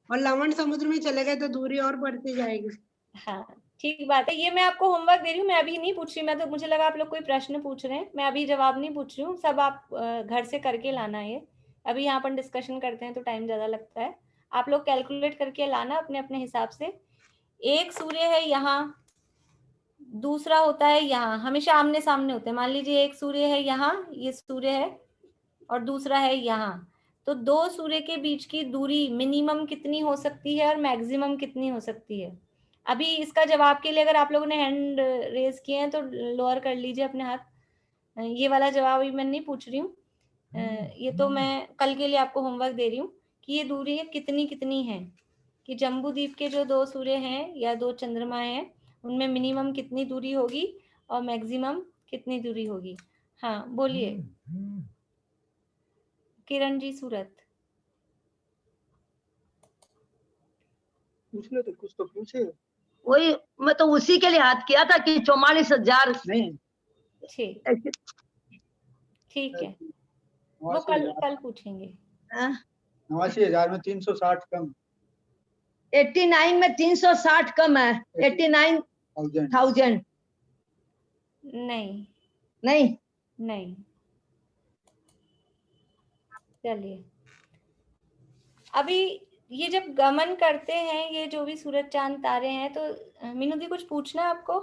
और लवण समुद्र में चले गए तो दूरी और बढ़ती जाएगी। हाँ ठीक बात है, ये मैं आपको होमवर्क दे रही हूँ, मैं अभी नहीं पूछ रही। मैं तो, मुझे लगा आप लोग कोई प्रश्न पूछ रहे हैं, मैं अभी जवाब नहीं पूछ रही हूँ, सब आप घर से करके लाना है। अभी यहाँ पर डिस्कशन करते हैं तो टाइम ज्यादा लगता है, आप लोग कैलकुलेट करके लाना अपने अपने हिसाब से। एक सूर्य है यहाँ, दूसरा होता है यहाँ, हमेशा आमने सामने होते हैं। मान लीजिए एक सूर्य है यहाँ, ये सूर्य है, और दूसरा है यहाँ, तो 2 सूर्य के बीच की दूरी मिनिमम कितनी हो सकती है और मैक्सिमम कितनी हो सकती है? अभी इसका जवाब के लिए अगर आप लोगों ने हैंड रेज किए हैं तो लोअर कर लीजिए अपने हाथ। ये वाला जवाब अभी मैं नहीं पूछ रही हूँ, ये तो मैं कल के लिए आपको होमवर्क दे रही हूँ कि ये दूरी कितनी कितनी है, कि जम्बू द्वीप के जो 2 सूर्य हैं या 2 चंद्रमा हैं उनमें मिनिमम कितनी दूरी होगी और मैक्सिमम कितनी दूरी होगी। हाँ बोलिए किरण जी सूरत। पूछ लो तो, कुछ तो पूछे। वही मैं तो उसी के लिए याद किया था कि 44,000। नहीं ठीक है, वो कल पूछेंगे। 89,000 में 360 कम, 89 में 360 कम है, 89,000। नहीं नहीं नहीं, चलिए अभी ये जब गमन करते हैं ये जो भी सूरज चांद तारे हैं, तो मीनू दी कुछ पूछना है आपको?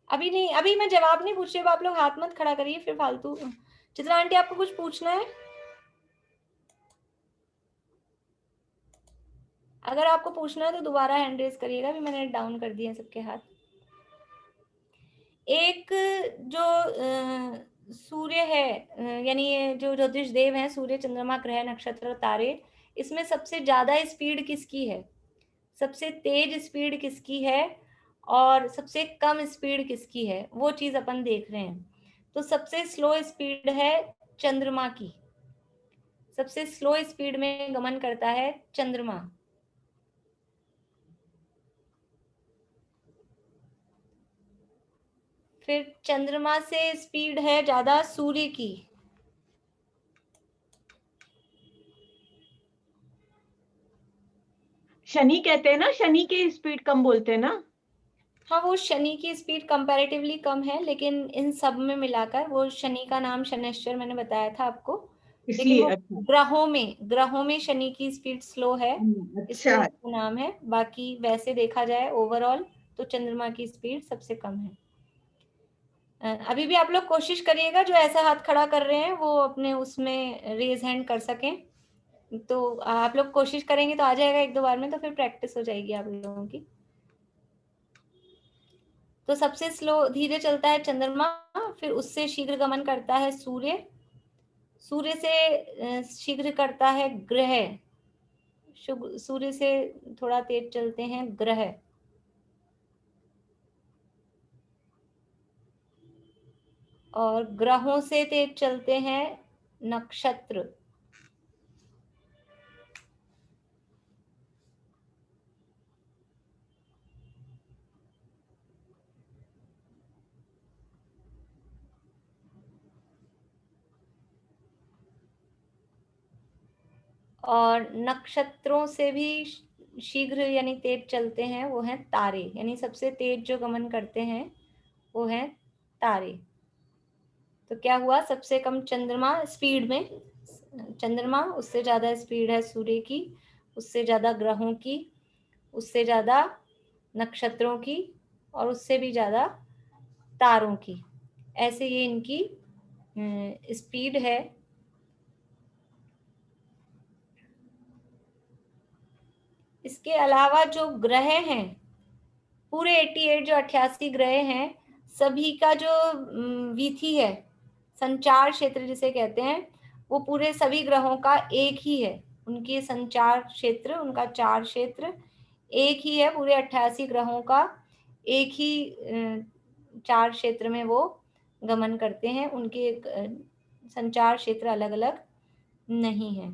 अभी नहीं, अभी मैं जवाब नहीं पूछ रही, आप लोग हाथ मत खड़ा करिए फिर फालतू। चित्रा आंटी आपको कुछ पूछना है? अगर आपको पूछना है तो दोबारा हैंड रेज करिएगा, अभी मैंने डाउन कर दिए सबके हाथ। एक जो सूर्य है, यानी ये जो ज्योतिष देव हैं, सूर्य चंद्रमा ग्रह नक्षत्र तारे, इसमें सबसे ज्यादा स्पीड किसकी है, सबसे तेज स्पीड किसकी है और सबसे कम स्पीड किसकी है, वो चीज अपन देख रहे हैं। तो सबसे स्लो स्पीड है चंद्रमा की, सबसे स्लो स्पीड में गमन करता है चंद्रमा। फिर चंद्रमा से स्पीड है ज्यादा सूर्य की। शनि कहते हैं ना, शनि की स्पीड कम बोलते हैं ना। हाँ, वो शनि की स्पीड कंपैरेटिवली कम है, लेकिन इन सब में मिलाकर वो शनि का नाम शनैश्चर मैंने बताया था आपको, लेकिन इसलिए वो अच्छा। ग्रहों में शनि की स्पीड स्लो है, इसलिए अच्छा, उसका नाम है। बाकी वैसे देखा जाए ओवरऑल तो चंद्रमा की स्पीड सबसे कम है। अभी भी आप लोग कोशिश करिएगा जो ऐसा हाथ खड़ा कर रहे हैं वो अपने उसमें रेज हैंड कर सकें, तो आप लोग कोशिश करेंगे तो आ जाएगा एक दो बार में, तो फिर प्रैक्टिस हो जाएगी आप लोगों की। तो सबसे स्लो धीरे चलता है चंद्रमा, फिर उससे शीघ्र गमन करता है सूर्य, सूर्य से शीघ्र करता है ग्रह, सूर्य से थोड़ा तेज चलते हैं ग्रह, और ग्रहों से तेज चलते हैं नक्षत्र। और नक्षत्रों से भी शीघ्र यानी तेज चलते हैं वो हैं तारे, यानी सबसे तेज जो गमन करते हैं वो हैं तारे। तो क्या हुआ, सबसे कम चंद्रमा स्पीड में चंद्रमा, उससे ज्यादा स्पीड है सूर्य की, उससे ज्यादा ग्रहों की, उससे ज्यादा नक्षत्रों की, और उससे भी ज्यादा तारों की। ऐसे ये इनकी स्पीड है। इसके अलावा जो ग्रह हैं पूरे 88 जो 88 ग्रह हैं, सभी का जो वीथी है, संचार क्षेत्र जिसे कहते हैं, वो पूरे सभी ग्रहों का एक ही है। उनके संचार क्षेत्र, उनका चार क्षेत्र एक ही है, पूरे 88 ग्रहों का एक ही चार क्षेत्र में वो गमन करते हैं। उनके संचार क्षेत्र अलग अलग नहीं है।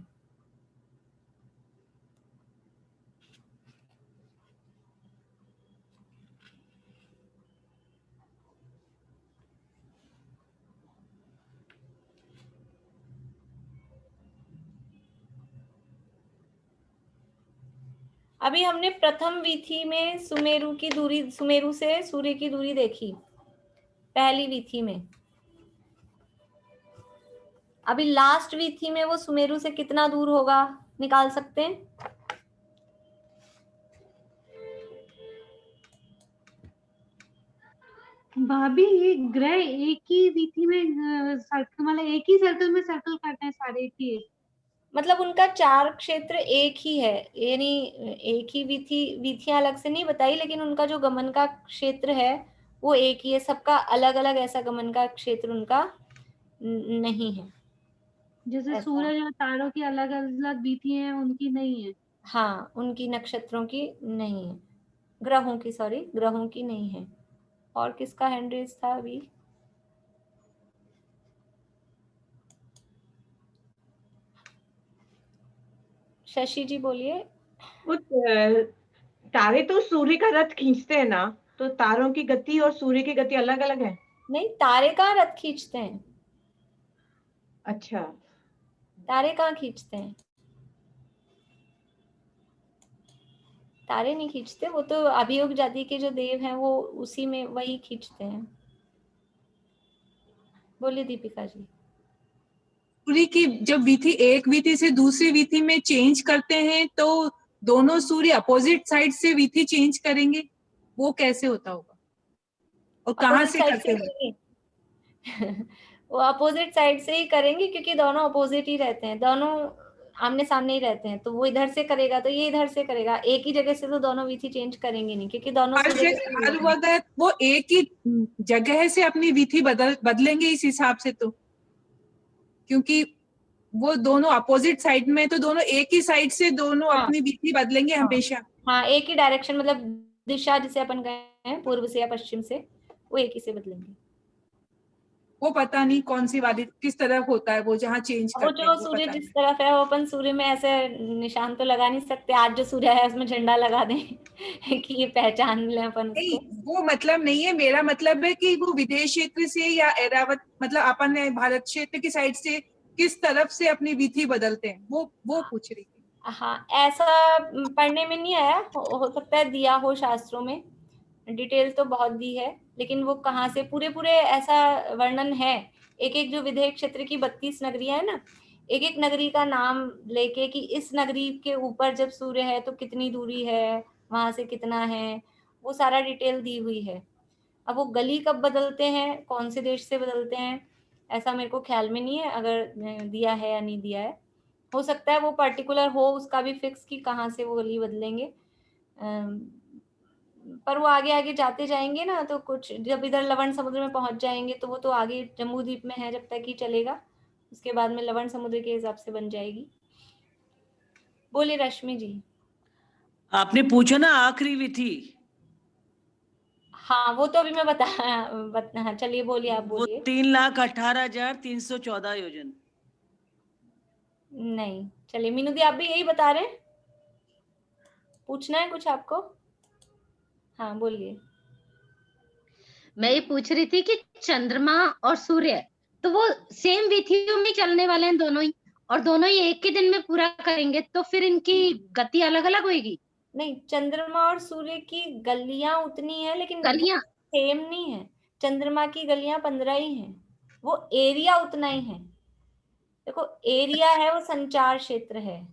अभी हमने प्रथम वीथी में सुमेरु की दूरी, सुमेरु से सूर्य की दूरी देखी पहली वीथी में। अभी लास्ट वीथी में वो सुमेरु से कितना दूर होगा निकाल सकते हैं? भाभी ये ग्रह एक ही वीथी में सर्कल, मतलब एक ही सर्कल में सर्कल करते हैं सारे एक ही, मतलब उनका चार क्षेत्र एक ही है, यानी एक ही वीथियां अलग से नहीं बताई, लेकिन उनका जो गमन का क्षेत्र है वो एक ही है। सबका अलग अलग ऐसा गमन का क्षेत्र उनका नहीं है। जैसे सूरज और तारों की अलग अलग वीथी हैं, उनकी नहीं है। हाँ, उनकी नक्षत्रों की नहीं है, ग्रहों की, सॉरी ग्रहों की नहीं है। और किसका हैंड रेज था अभी? शशि जी बोलिए। तारे तो सूर्य का रथ खींचते हैं ना, तो तारों की गति और सूर्य की गति अलग अलग है। नहीं, तारे कहाँ रथ खींचते हैं? अच्छा, तारे कहाँ खींचते हैं? तारे नहीं खींचते, वो तो अभियोग जाति के जो देव हैं वो उसी में वही खींचते हैं। बोलिए दीपिका जी। सूर्य की जब वीथी एक वीथी से दूसरी वीथी में चेंज करते हैं तो दोनों सूर्य अपोजिट साइड से वीथी चेंज करेंगे, वो कैसे होता होगा और कहाँ से करते होंगे? वो अपोजिट साइड से ही करेंगे, क्योंकि दोनों अपोजिट ही रहते हैं, दोनों आमने सामने ही रहते हैं। तो वो इधर से करेगा तो ये इधर से करेगा, एक ही जगह से तो दोनों वीथी चेंज करेंगे नहीं, क्योंकि दोनों हर वक्त वो एक ही जगह से अपनी वीथी बदलेंगे इस हिसाब से, तो क्योंकि वो दोनों अपोजिट साइड में, तो दोनों एक ही साइड से दोनों अपनी वीथी बदलेंगे हमेशा। हाँ, एक ही डायरेक्शन, मतलब दिशा जिसे अपन गए हैं पूर्व से या पश्चिम से, वो एक ही से बदलेंगे। वो पता नहीं कौन सी वाली किस तरफ होता है, वो जहाँ चेंज वो करते हैं जो वो सूर्य पता जिस नहीं। तरफ है वो अपन सूर्य में ऐसे निशान तो लगा नहीं सकते, आज जो सूर्य है उसमें झंडा लगा दें कि ये पहचान लें अपन नहीं, उसको। वो मतलब नहीं है, मेरा मतलब है कि वो विदेश क्षेत्र से या एरावत मतलब अपन ने भारत क्षेत्र की साइड से किस तरफ से अपनी विधि बदलते हैं, वो पूछ रही थी। हाँ, ऐसा पढ़ने में नहीं आया, हो सकता है दिया हो शास्त्रों में, डिटेल तो बहुत दी है, लेकिन वो कहाँ से पूरे पूरे ऐसा वर्णन है। एक एक जो विदेह क्षेत्र की 32 नगरियां है ना, एक एक नगरी का नाम लेके कि इस नगरी के ऊपर जब सूर्य है तो कितनी दूरी है, वहां से कितना है, वो सारा डिटेल दी हुई है। अब वो गली कब बदलते हैं, कौन से देश से बदलते हैं, ऐसा मेरे को ख्याल में नहीं है, अगर दिया है या नहीं दिया है। हो सकता है वो पर्टिकुलर हो उसका भी फिक्स कि कहाँ से वो गली बदलेंगे, पर वो आगे आगे जाते जाएंगे ना, तो कुछ जब इधर लवण समुद्र में पहुंच जाएंगे तो वो तो आगे जम्बू द्वीप में है जब तक ही चलेगा, उसके बाद में लवण समुद्र के हिसाब से बन जाएगी। बोलिए रश्मि जी। आपने पूछा ना आखिरी विधि, हाँ वो तो अभी मैं हाँ चलिए बोलिए, आप वो बोलिए। 3,18,314 योजन। नहीं, चलिए मीनू दी आप भी यही बता रहे हैं, पूछना है कुछ आपको? हाँ बोलिए। मैं ये पूछ रही थी कि चंद्रमा और सूर्य तो वो सेम विधियों में चलने वाले हैं दोनों ही, और दोनों ही एक ही दिन में पूरा करेंगे, तो फिर इनकी गति अलग अलग होगी? नहीं, चंद्रमा और सूर्य की गलियां उतनी है लेकिन गलियां सेम नहीं है। चंद्रमा की गलियां 15 ही हैं, वो एरिया उतना ही है। देखो एरिया है वो संचार क्षेत्र है,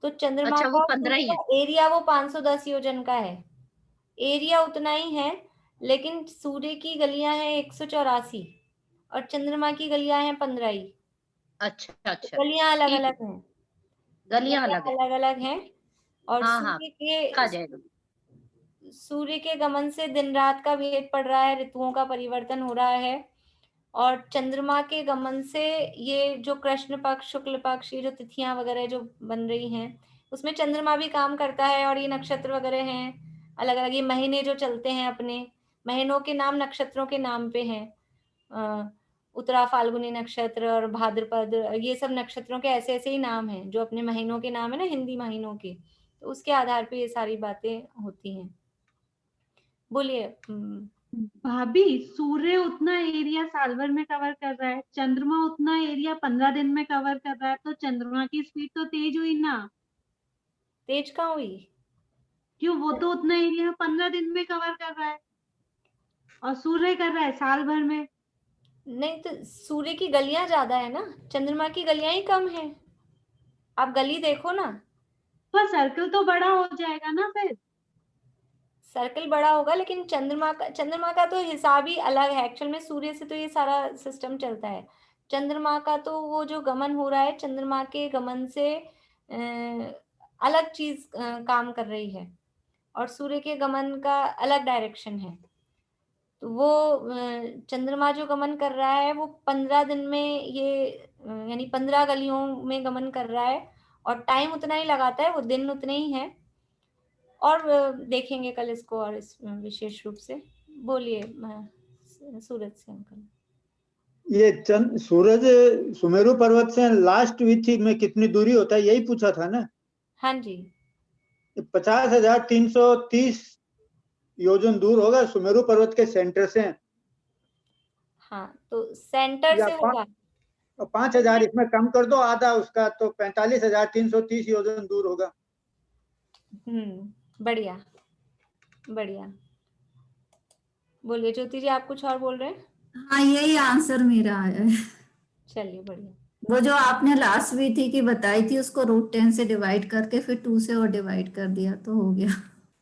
तो चंद्रमा अच्छा, का वो 15 ही है। एरिया वो 510 योजन का है, एरिया उतना ही है, लेकिन सूर्य की गलियां हैं 184 और चंद्रमा की गलियां हैं 15 ही। अच्छा अच्छा, गलियां अलग ठीक है, अलग हैं, गलियां अलग है। अलग अलग हैं। और हाँ हाँ, आ जाएगा। सूर्य के गमन से दिन रात का भेद पड़ रहा है, ऋतुओं का परिवर्तन हो रहा है, और चंद्रमा के गमन से ये जो कृष्ण पक्ष शुक्ल पक्ष ये जो तिथियां वगैरह जो बन रही हैं उसमें चंद्रमा भी काम करता है, और ये नक्षत्र वगैरह हैं अलग अलग, ये महीने जो चलते हैं अपने महीनों के नाम नक्षत्रों के नाम पे हैं। उत्तरा फाल्गुनी नक्षत्र और भाद्रपद, ये सब नक्षत्रों के ऐसे ऐसे ही नाम हैं जो अपने महीनों के नाम है ना, हिंदी महीनों के, तो उसके आधार पे ये सारी बातें होती हैं। बोलिए। भाभी, सूर्य उतना एरिया साल भर में कवर कर रहा है, चंद्रमा उतना एरिया 15 दिन में कवर कर रहा है, तो चंद्रमा की स्पीड तो तेज हुई ना? तेज कहाँ हुई? क्यों, वो तो उतना एरिया 15 दिन में कवर कर रहा है और सूर्य कर रहा है साल भर में। नहीं तो सूर्य की गलियां ज्यादा है ना, चंद्रमा की गलियां ही कम है, आप गली देखो ना। पर सर्कल तो बड़ा हो जाएगा ना फिर। सर्कल बड़ा होगा लेकिन चंद्रमा का तो हिसाब ही अलग है, एक्चुअल में सूर्य से तो ये सारा सिस्टम चलता है। चंद्रमा का तो वो जो गमन हो रहा है, चंद्रमा के गमन से अलग चीज काम कर रही है, और सूर्य के गमन का अलग डायरेक्शन है। तो वो चंद्रमा जो गमन कर रहा है वो 15 दिन में ये यानी 15 गलियों में गमन कर रहा है, और टाइम उतना ही लगाता है, वो दिन उतने ही हैं। और देखेंगे कल इसको और इस विशेष रूप से। बोलिए सूरज से अंकल। ये सूरज सुमेरु पर्वत से लास्ट विथी में कितनी दूरी होता है, यही पूछा था ना? हाँ जी, 50,330 योजन दूर होगा सुमेरु पर्वत के सेंटर से। हाँ तो सेंटर से होगा। 5,000 इसमें कम कर दो आधा उसका, तो 45,330 योजन दूर होगा। बढ़िया बढ़िया। बोलिए ज्योति जी, आप कुछ और बोल रहे हैं? हाँ यही आंसर मेरा आया है। चलिए बढ़िया। वो जो आपने लास्ट विधि की बताई थी उसको √10 से डिवाइड करके फिर 2 से और डिवाइड कर दिया तो हो गया।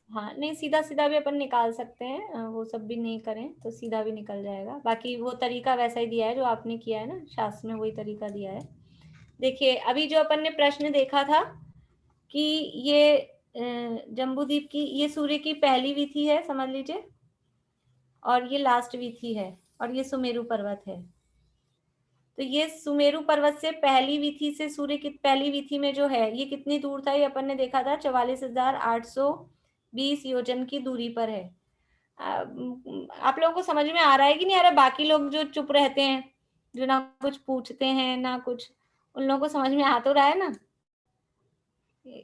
हाँ नहीं, सीधा सीधा भी अपन निकाल सकते हैं, वो सब भी नहीं करें तो सीधा भी निकल जाएगा। बाकी वो तरीका वैसा ही दिया है जो आपने किया है ना, शास्त्र में वही तरीका दिया है। देखिए अभी जो अपन ने प्रश्न देखा था कि ये जम्बूद्वीप की ये सूर्य की पहली विधि है समझ लीजिए, और ये लास्ट विधि है, और ये सुमेरु पर्वत है। तो ये सुमेरु पर्वत से पहली विधि से सूर्य की पहली विधि में जो है ये कितनी दूर था, ये अपन ने देखा था 44,820 योजन की दूरी पर है। आप लोगों को समझ में आ रहा है कि नहीं आ रहा है? बाकी लोग जो चुप रहते हैं, जो ना कुछ पूछते हैं ना कुछ, उन लोगों को समझ में आ तो रहा है ना?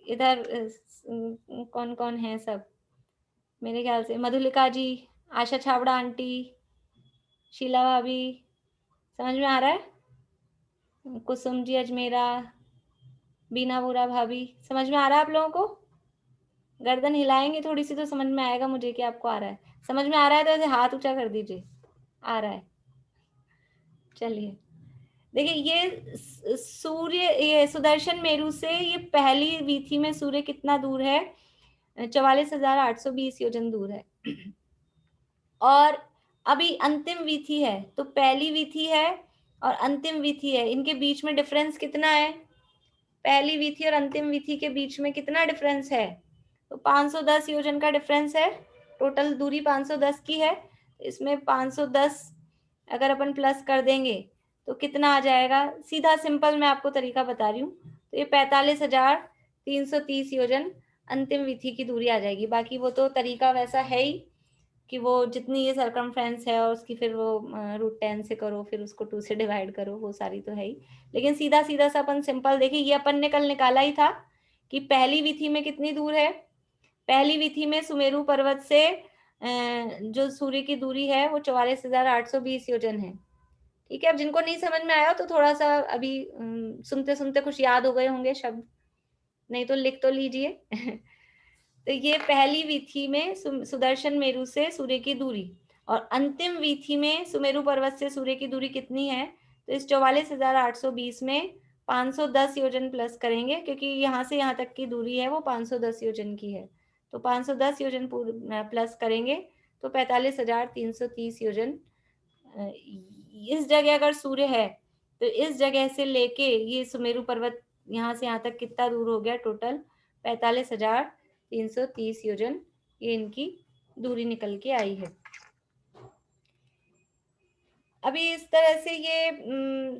इधर कौन कौन है सब? मेरे ख्याल से मधुलिका जी, आशा छाबड़ा आंटी, शीला भाभी, समझ में आ रहा है? कुसुम जी अजमेरा, बीना वोरा भाभी, समझ में आ रहा है आप लोगों को? गर्दन हिलाएंगे थोड़ी सी तो समझ में आएगा मुझे कि आपको आ रहा है। समझ में आ रहा है तो ऐसे हाथ ऊंचा कर दीजिए, आ रहा है। चलिए देखिए, ये सूर्य, ये सुदर्शन मेरु से ये पहली वीथी में सूर्य कितना दूर है? 44,820 योजन दूर है। और अभी अंतिम वीथी है, तो पहली वीथी है और अंतिम वीथी है, इनके बीच में डिफरेंस कितना है? पहली वीथी और अंतिम वीथी के बीच में कितना डिफरेंस है? तो 510 योजन का डिफरेंस है। टोटल दूरी 510 की है। इसमें 510 अगर अपन प्लस कर देंगे तो कितना आ जाएगा? सीधा सिंपल मैं आपको तरीका बता रही हूँ। तो ये 45,330 योजन अंतिम विधि की दूरी आ जाएगी। बाकी वो तो तरीका वैसा है ही कि वो जितनी ये सरकमफ्रेंस है और उसकी फिर वो √10 से करो, फिर उसको 2 से डिवाइड करो, वो सारी तो है ही। लेकिन सीधा सीधा सा अपन सिंपल देखिए, ये अपन ने कल निकाला ही था कि पहली विधि में कितनी दूर है। पहली विधि में सुमेरु पर्वत से जो सूर्य की दूरी है वो 44,820 योजन है। ठीक है, अब जिनको नहीं समझ में आया तो थोड़ा सा अभी सुनते सुनते कुछ याद हो गए होंगे शब्द, नहीं तो लिख तो लीजिए। तो ये पहली वीथी में सुदर्शन मेरु से सूर्य की दूरी, और अंतिम वीथी में सुमेरु पर्वत से सूर्य की दूरी कितनी है? तो इस 44,820 में 510 योजन प्लस करेंगे, क्योंकि यहाँ से यहाँ तक की दूरी है वो 510 योजन की है। तो 510 योजन प्लस करेंगे तो 45,330 योजन। इस जगह अगर सूर्य है तो इस जगह से लेके ये सुमेरु पर्वत यहाँ से यहाँ तक कितना दूर हो गया? टोटल 45,330 योजन ये इनकी दूरी निकल के आई है। अभी इस तरह से ये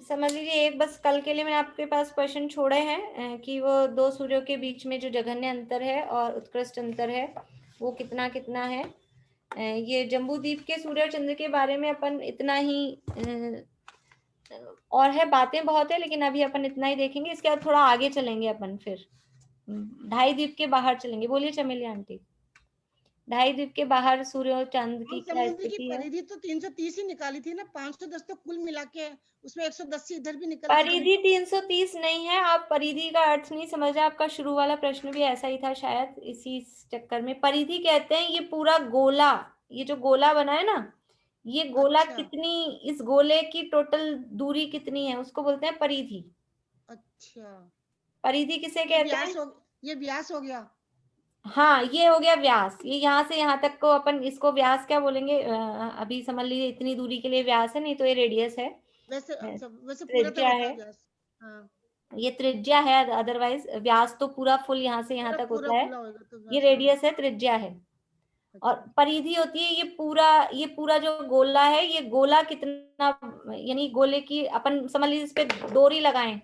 समझ लीजिए, एक बस कल के लिए मैंने आपके पास क्वेश्चन छोड़े हैं कि वो दो सूर्यों के बीच में जो जघन्य अंतर है और उत्कृष्ट अंतर है वो कितना कितना है। ये जम्बूद्वीप के सूर्य और चंद्र के बारे में अपन इतना ही, और है बातें बहुत है लेकिन अभी अपन इतना ही देखेंगे। इसके बाद थोड़ा आगे चलेंगे अपन, फिर ढाई द्वीप के बाहर चलेंगे। बोलिए चमेली आंटी, ढाई द्वीप के बाहर सूर्य और चंद्र की क्या स्थिति है? परिधि तो 330 ही निकाली थी ना, 510 तो कुल मिला के उसमें 110 इधर भी निकल। परिधि 330 नहीं है, आप परिधि का अर्थ नहीं समझ रहे। आपका शुरू वाला प्रश्न भी ऐसा ही था शायद, इसी चक्कर में। परिधि कहते हैं ये पूरा गोला, ये जो गोला बना है ना, ये गोला कितनी, इस गोले की टोटल दूरी कितनी है उसको बोलते हैं परिधि। अच्छा, परिधि किसे कहते हैं? ये व्यास हो गया। हाँ, ये हो गया व्यास। ये यहाँ से यहाँ तक को अपन इसको व्यास क्या बोलेंगे? अभी समझ लीजिए इतनी दूरी के लिए व्यास है, नहीं तो ये रेडियस है, वैसे त्रिज्या है। हाँ। ये त्रिज्या है, अदरवाइज व्यास तो पूरा फुल यहाँ से यहाँ तक होता है, ये रेडियस है, त्रिज्या है। और परिधि होती है ये पूरा जो गोला है, ये गोला कितना, यानी गोले की अपन समझ लीजिए इस पे डोरी लगाएं,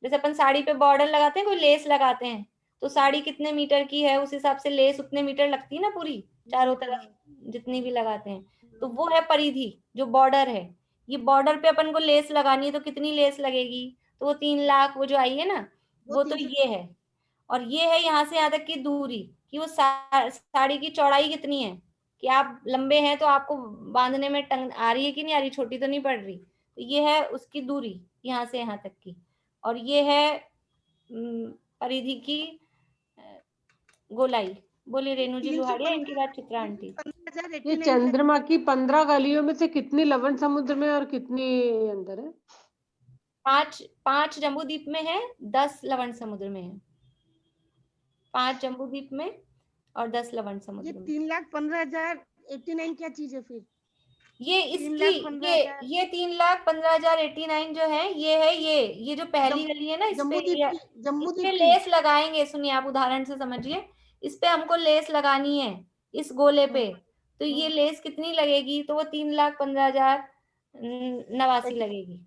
जैसे अपन साड़ी पे बॉर्डर लगाते हैं, कोई लेस लगाते हैं, तो साड़ी कितने मीटर की है उस हिसाब से लेस उतने मीटर लगती है ना पूरी चारों तरफ जितनी भी लगाते हैं, तो वो है परिधि जो बॉर्डर है। ये बॉर्डर पे अपन को लेस लगानी है तो कितनी लेस लगेगी? तो वो 3 लाख वो जो आई है ना, वो तो ये है। और ये है यहाँ से यहाँ तक की दूरी, कि वो साड़ी की चौड़ाई कितनी है, कि आप लंबे हैं तो आपको बांधने में टंग आ रही है कि नहीं आ रही, छोटी तो नहीं पड़ रही। तो ये है उसकी दूरी यहाँ से यहाँ तक की, और ये है परिधि की गोलाई। बोलिए रेणु जी लोहाड़िया, इनकी बात चित्रा आंटी। ये चंद्रमा की 15 गलियों में से कितनी लवण समुद्र में और कितनी अंदर है? 5 जम्बूद्वीप में है, 10 लवण समुद्र में है। 5 जम्बूद्वीप में और 10 लवण समुद्र ये में। 3,15,089 क्या चीज है फिर? ये इसकी ये 3,15,089 जो है, ये है ये जो पहली गली है ना, इस पे लेस लगाएंगे। सुनिए, आप उदाहरण से समझिए, इस पे हमको लेस लगानी है इस गोले पे, तो ये लेस कितनी लगेगी? तो वो 3,15,089 लगेगी।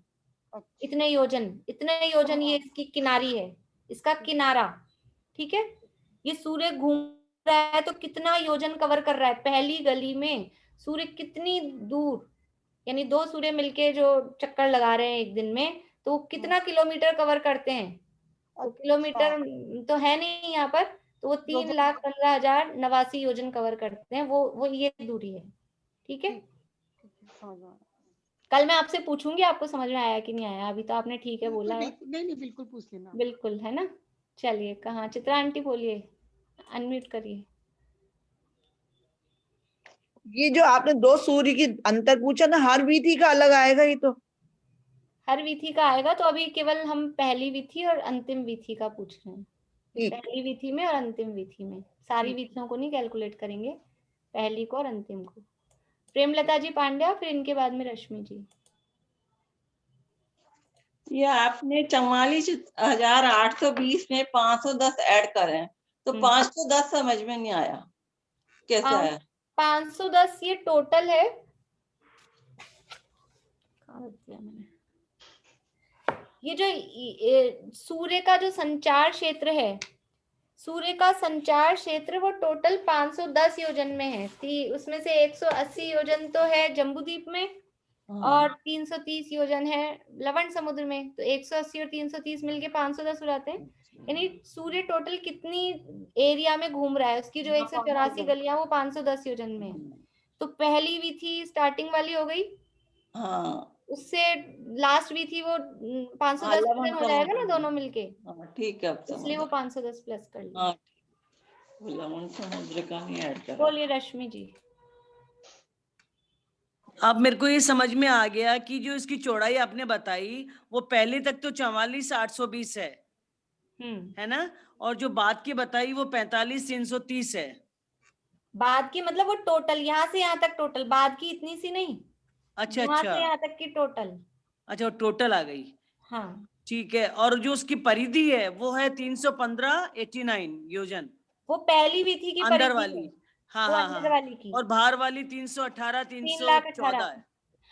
इतने योजन ये इसकी किनारी है, इसका किनारा। ठीक है, ये सूर्य घूम रहा है तो कितना योजन कवर कर रहा है। पहली गली में सूर्य कितनी दूर, यानी 2 सूर्य मिलके जो चक्कर लगा रहे हैं एक दिन में, तो वो कितना किलोमीटर कवर करते हैं। तो किलोमीटर तो है नहीं यहाँ पर, तो वो 3,15,089 योजन कवर करते हैं, वो ये दूरी है। ठीक है, कल मैं आपसे पूछूंगी आपको समझ में आया कि नहीं आया। अभी तो आपने ठीक है बोला है। नहीं बिल्कुल पूछ लेना। बिल्कुल, है ना। चलिए, कहाँ चित्रा आंटी बोलिए, अनम्यूट करिए। ये जो आपने 2 सूर्य की अंतर पूछा ना, हर विधि का अलग आएगा ये तो। हर विधि का आएगा, तो अभी केवल हम पहली विधि और अंतिम विधि का पूछ रहे हैं। पहली विधि में और अंतिम विधि में, सारी विधियों को नहीं कैलकुलेट करेंगे, पहली को और अंतिम को। प्रेमलता जी पांड्या, फिर इनके बाद में रश्मि जी। ये आपने 44,820 में 510 ऐड करे, तो 510 समझ में नहीं आया, कैसे आया? 510 ये टोटल है। ये जो सूर्य का जो संचार क्षेत्र है, सूर्य का संचार क्षेत्र वो टोटल 510 योजन में है। उसमें से 180 योजन तो है जम्बूद्वीप में और 330 योजन है लवण समुद्र में। तो 180 और 330 मिलके 510 हो जाते हैं। यानी सूर्य टोटल कितनी एरिया में घूम रहा है, उसकी जो 184 गलियां वो 510 योजन में है। तो पहली विधि स्टार्टिंग वाली हो गई, उससे लास्ट विधि वो 510 हो जाएगा ना दोनों मिलके। ठीक है, इसलिए वो 510 प्लस कर लिया। लवण समुद्र का नहीं ऐड करा। बोलिए रश्मि जी। अब मेरे को ये समझ में आ गया कि जो इसकी चौड़ाई आपने बताई वो पहले तक तो 44,820 है ना, और जो बाद की बताई वो 45,330 है। बाद की मतलब वो टोटल यहाँ से यहाँ तक टोटल, बाद की इतनी सी नहीं। अच्छा यहाँ अच्छा, से यहाँ तक की टोटल। अच्छा, टोटल आ गई। हाँ ठीक है, और जो उसकी परिधि है वो है 315,89 योजन, वो पहली विधि की अंदर परिधि वाली। है। हाँ वो हाँ अंदर हाँ, वाली की। और बाहर वाली 318, 314 है।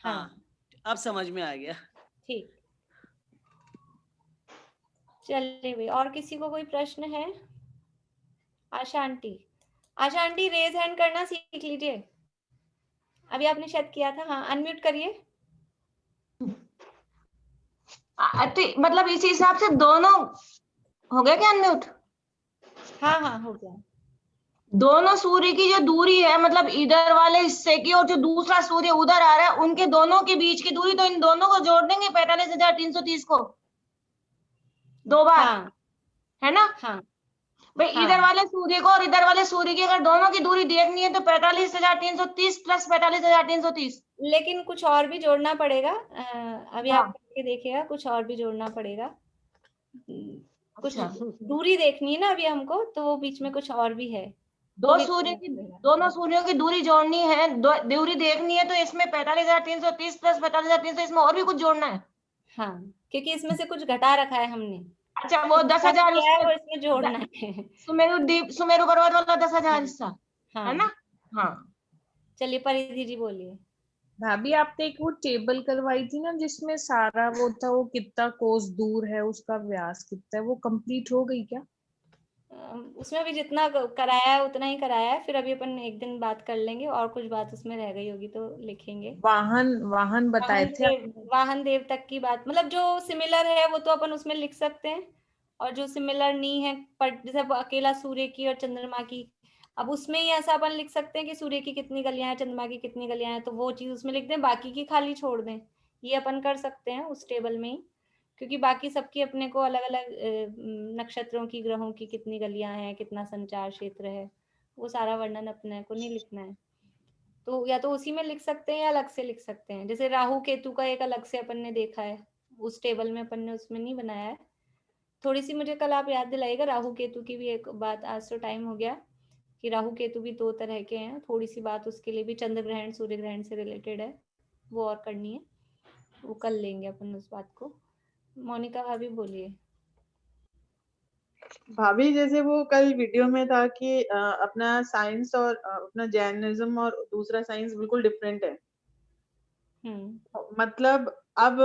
हाँ, अब समझ में आ गया। ठीक, चलिए भाई, और किसी को कोई प्रश्न है? आशा आंटी, आशा आंटी रेज हैंड करना सीख लीजिए, अभी आपने शायद किया था। हाँ, अनम्यूट करिए। मतलब इसी हिसाब से दोनों हो गया क्या अनम्यूट? हाँ हाँ हो गया। दोनों सूर्य की जो दूरी है, मतलब इधर वाले हिस्से की और जो दूसरा सूर्य उधर आ रहा है, उनके दोनों के बीच की दूरी, तो इन दोनों को जोड़ देंगे 45,330 को 2 बार। हाँ, है ना। हाँ भाई हाँ। इधर वाले सूर्य को और इधर वाले सूर्य की अगर दोनों की दूरी देखनी है तो 45,330 प्लस 45,330। लेकिन कुछ और भी जोड़ना पड़ेगा। अभी आप करके देखिएगा, कुछ और भी जोड़ना पड़ेगा। कुछ दूरी देखनी है ना अभी हमको, तो वो बीच में कुछ और भी है। दोनों सूर्यों की दूरी जोड़नी है, दूरी देखनी है, तो इसमें 45,330 प्लस 45,330, इसमें और भी कुछ जोड़ना है। हाँ, क्योंकि इसमें से कुछ घटा रखा है हमने। अच्छा, वो 10,000 वो इसमें जोड़ना है। सुमेरु पर्वत वाला 10,000 हिस्सा, है ना। हाँ, चलिए परिधि जी बोलिए। भाभी आपने एक वो टेबल करवाई थी ना जिसमें सारा वो था, वो कितना कोस दूर है, उसका व्यास कितना है, वो कंप्लीट हो गई क्या? उसमें भी जितना कराया है उतना ही कराया है। फिर अभी अपन एक दिन बात कर लेंगे, और कुछ बात उसमें रह गई होगी तो लिखेंगे। वाहन बताए थे। वाहन देव तक की बात, मतलब जो सिमिलर है वो तो अपन उसमें लिख सकते हैं, और जो सिमिलर नहीं है, पर जैसे अकेला सूर्य की और चंद्रमा की, अब उसमें ही ऐसा अपन लिख सकते हैं कि सूर्य की कितनी गलियां हैं, चंद्रमा की कितनी गलियां हैं, तो वो चीज उसमें लिख दें, बाकी की खाली छोड़ दें। ये अपन कर सकते हैं उस टेबल में ही, क्योंकि बाकी सबकी अपने को अलग अलग नक्षत्रों की, ग्रहों की कितनी गलियां हैं, कितना संचार क्षेत्र है, वो सारा वर्णन अपने को नहीं लिखना है। तो या तो उसी में लिख सकते हैं या अलग से लिख सकते हैं। जैसे राहु केतु का एक अलग से अपन ने देखा है, उस टेबल में अपन ने उसमें नहीं बनाया है। थोड़ी सी मुझे कल आप याद दिलाइएगा राहु केतु की भी एक बात, आज तो टाइम हो गया, कि राहु केतु भी 2 तरह के हैं। थोड़ी सी बात उसके लिए भी, चंद्र ग्रहण सूर्य ग्रहण से रिलेटेड है, वो और करनी है, वो कल लेंगे अपन उस बात को। मोनिका भाभी बोलिए। भाभी जैसे वो कल वीडियो में था कि अपना साइंस और अपना जैनिज्म और दूसरा साइंस बिल्कुल डिफरेंट है। मतलब अब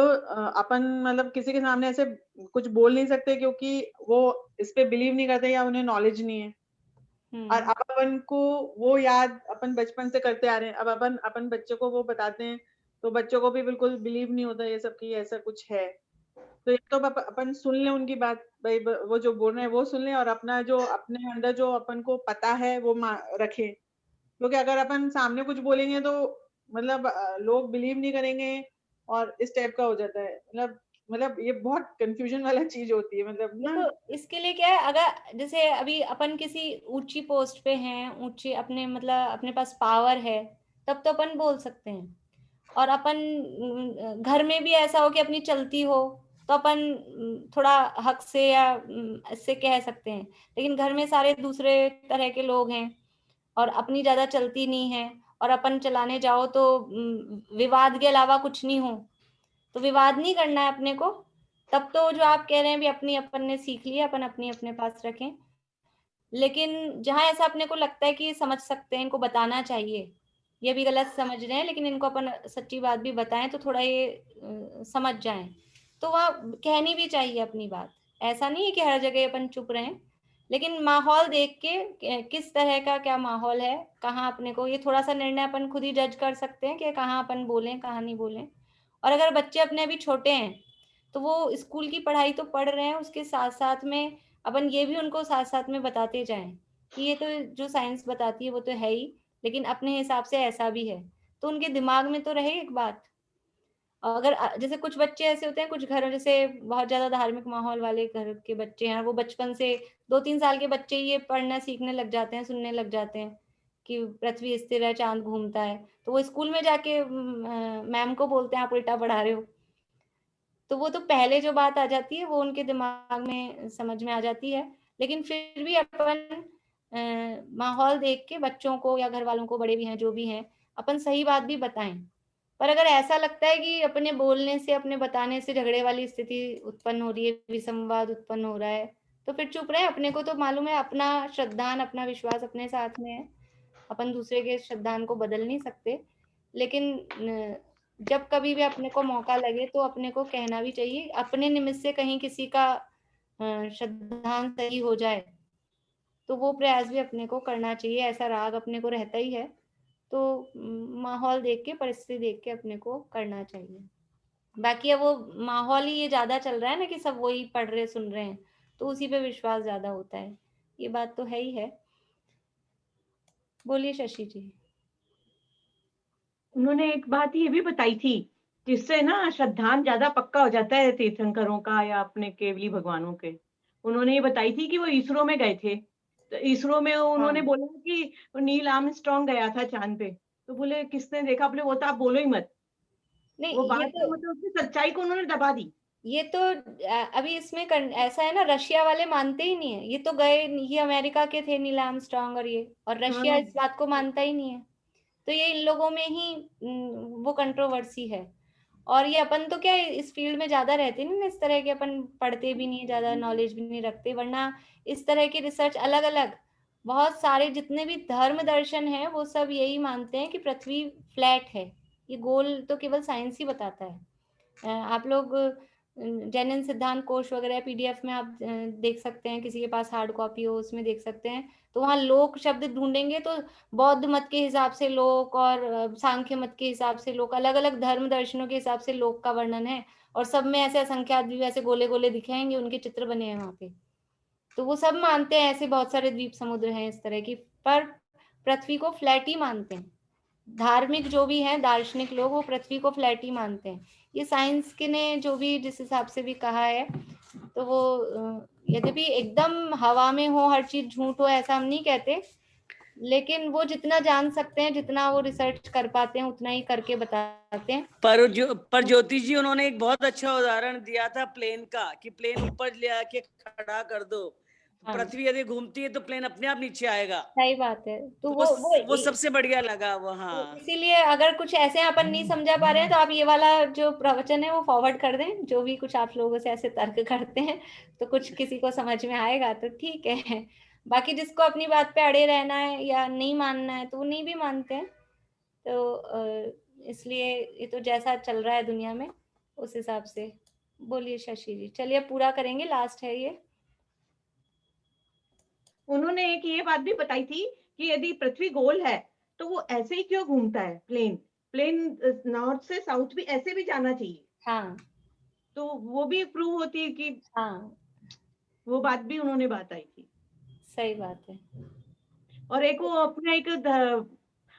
अपन मतलब किसी के सामने ऐसे कुछ बोल नहीं सकते, क्योंकि वो इस पे बिलीव नहीं करते या उन्हें नॉलेज नहीं है। और अब अपन को वो याद अपन बचपन से करते आ रहे हैं, अब अपन बच्चों को वो बताते हैं तो बच्चों को भी बिल्कुल बिलीव नहीं होता ये सब कि ऐसा कुछ है। तो ये तो अपन सुन लें उनकी बात, भाई वो जो बोल रहे हैं वो सुन लें, और अपना जो अपने अंदर जो अपन को पता है वो रखें, क्योंकि अगर अपन सामने कुछ बोलेंगे तो मतलब लोग बिलीव नहीं करेंगे और इस टाइप का हो जाता है। मतलब ये बहुत कंफ्यूजन वाला चीज होती है, मतलब ना। तो इसके लिए क्या है, अगर जैसे अभी अपन किसी ऊंची पोस्ट पे हैं, ऊंची अपने मतलब अपने पास पावर है, तब तो अपन बोल सकते हैं। और अपन घर में भी ऐसा हो कि अपनी चलती हो तो अपन थोड़ा हक से या इससे कह सकते हैं। लेकिन घर में सारे दूसरे तरह के लोग हैं और अपनी ज्यादा चलती नहीं है, और अपन चलाने जाओ तो विवाद के अलावा कुछ नहीं हो, तो विवाद नहीं करना है अपने को। तब तो जो आप कह रहे हैं भी अपनी अपन ने सीख लिया, अपन अपनी अपने पास रखें। लेकिन जहां ऐसा अपने को लगता है कि समझ सकते हैं, इनको बताना चाहिए, ये भी गलत समझ रहे हैं लेकिन इनको अपन सच्ची बात भी बताएं तो थोड़ा ये समझ जाएं, तो वहाँ कहनी भी चाहिए अपनी बात। ऐसा नहीं है कि हर जगह अपन चुप रहें, लेकिन माहौल देख के किस तरह का क्या माहौल है, कहाँ अपने को ये थोड़ा सा निर्णय अपन खुद ही जज कर सकते हैं कि कहाँ अपन बोलें कहाँ नहीं बोलें। और अगर बच्चे अपने अभी छोटे हैं तो वो स्कूल की पढ़ाई तो पढ़ रहे हैं, उसके साथ साथ में अपन ये भी उनको साथ साथ में बताते जाएं कि ये तो जो साइंस बताती है वो तो है ही, लेकिन अपने हिसाब से ऐसा भी है, तो उनके दिमाग में तो रहे एक बात। अगर जैसे कुछ बच्चे ऐसे होते हैं, कुछ घर जैसे बहुत ज्यादा धार्मिक माहौल वाले घर के बच्चे हैं, वो बचपन से 2-3 साल के बच्चे ये पढ़ना सीखने लग जाते हैं, सुनने लग जाते हैं कि पृथ्वी स्थिर है, चांद घूमता है, तो वो स्कूल में जाके मैम को बोलते हैं आप उल्टा पढ़ा रहे हो। तो वो तो पहले जो बात आ जाती है वो उनके दिमाग में समझ में आ जाती है। लेकिन फिर भी अपन माहौल देख के बच्चों को या घर वालों को, बड़े भी हैं जो भी हैं, अपन सही बात भी बताएं। पर अगर ऐसा लगता है कि अपने बोलने से, अपने बताने से झगड़े वाली स्थिति उत्पन्न हो रही है, विसंवाद उत्पन्न हो रहा है, तो फिर चुप रहे। अपने को तो मालूम है अपना श्रद्धान, अपना विश्वास अपने साथ में है, अपन दूसरे के श्रद्धान को बदल नहीं सकते। लेकिन जब कभी भी अपने को मौका लगे तो अपने को कहना भी चाहिए, अपने निमित्त से कहीं किसी का श्रद्धांजलि सही हो जाए तो वो प्रयास भी अपने को करना चाहिए। ऐसा राग अपने को रहता ही है, तो माहौल देख के, परिस्थिति देख के अपने को करना चाहिए। बाकी अब वो माहौल ही ये ज्यादा चल रहा है ना कि सब वही पढ़ रहे सुन रहे हैं, तो उसी पे विश्वास ज्यादा होता है, ये बात तो है ही है। बोलिए शशि जी। उन्होंने एक बात ये भी बताई थी जिससे ना श्रद्धान ज्यादा पक्का हो जाता है तीर्थंकरों का या अपने केवली भगवानों के। उन्होंने ये बताई थी कि वो इसरो में गए थे, तो इसरो में उन्होंने बोला कि नील आर्मस्ट्रांग गया था चांद पे, तो बोले किसने देखा, बोले वो तो आप बोलो ही मत। नहीं, वो बात ये तो मतलब उसकी सच्चाई को उन्होंने दबा दी। ये तो अभी इसमें ऐसा है ना, रशिया वाले मानते ही नहीं है, ये तो गए, ये अमेरिका के थे नील आर्मस्ट्रांग और रशिया इस बात को मानता ही नहीं है। तो ये इन लोगों में ही वो कंट्रोवर्सी है। और ये अपन तो क्या इस फील्ड में ज्यादा रहते नहीं ना, इस तरह के अपन पढ़ते भी नहीं, ज्यादा नॉलेज भी नहीं रखते, वरना इस तरह की रिसर्च अलग अलग बहुत सारे जितने भी धर्म दर्शन है वो सब यही मानते हैं कि पृथ्वी फ्लैट है, ये गोल तो केवल साइंस ही बताता है। आप लोग जैन सिद्धांत कोश वगैरह पीडीएफ में आप देख सकते हैं, किसी के पास हार्ड कॉपी हो उसमें देख सकते हैं, तो वहाँ लोक शब्द ढूंढेंगे तो बौद्ध मत के हिसाब से लोक और सांख्य मत के हिसाब से लोक, अलग अलग धर्म दर्शनों के हिसाब से लोक का वर्णन है, और सब में ऐसे असंख्यात द्वीप ऐसे गोले गोले दिखाएंगे, उनके चित्र बने हैं वहां पे। तो वो सब मानते हैं ऐसे बहुत सारे द्वीप समुद्र हैं इस तरह की, पर पृथ्वी को फ्लैट ही मानते हैं। धार्मिक जो भी हैं दार्शनिक लोग वो पृथ्वी को फ्लैट ही मानते हैं। ये साइंस के ने जो भी जिस हिसाब से भी कहा है, तो वो यद्यपि एकदम हवा में हो हर चीज झूठ हो ऐसा हम नहीं कहते, लेकिन वो जितना जान सकते हैं, जितना वो रिसर्च कर पाते हैं उतना ही करके बताते हैं। पर ज्योति जी उन्होंने एक बहुत अच्छा उदाहरण दिया था प्लेन का, कि प्लेन ऊपर ले आके खड़ा कर दो, पृथ्वी यदि घूमती है तो प्लेन अपने आप नीचे आएगा। सही बात है। तो वो सबसे बढ़िया लगा वो। हाँ, इसीलिए अगर कुछ ऐसे अपन नहीं समझा पा रहे हैं तो आप ये वाला जो प्रवचन है वो फॉरवर्ड कर दें, जो भी कुछ आप लोगों से ऐसे तर्क करते हैं तो कुछ किसी को समझ में आएगा तो ठीक है। बाकी जिसको अपनी बात पे अड़े रहना है या नहीं मानना है तो वो नहीं भी मानते हैं। तो इसलिए ये तो जैसा चल रहा है दुनिया में उस हिसाब से। बोलिए शशि जी। चलिए पूरा करेंगे, लास्ट है ये। उन्होंने एक ये बात भी बताई थी कि यदि पृथ्वी गोल है तो वो ऐसे ही क्यों घूमता है, प्लेन नॉर्थ से साउथ भी ऐसे भी जाना चाहिए। हाँ, तो वो भी प्रूव होती है कि हाँ, वो बात भी उन्होंने बताई थी। सही बात है। और एक वो अपना एक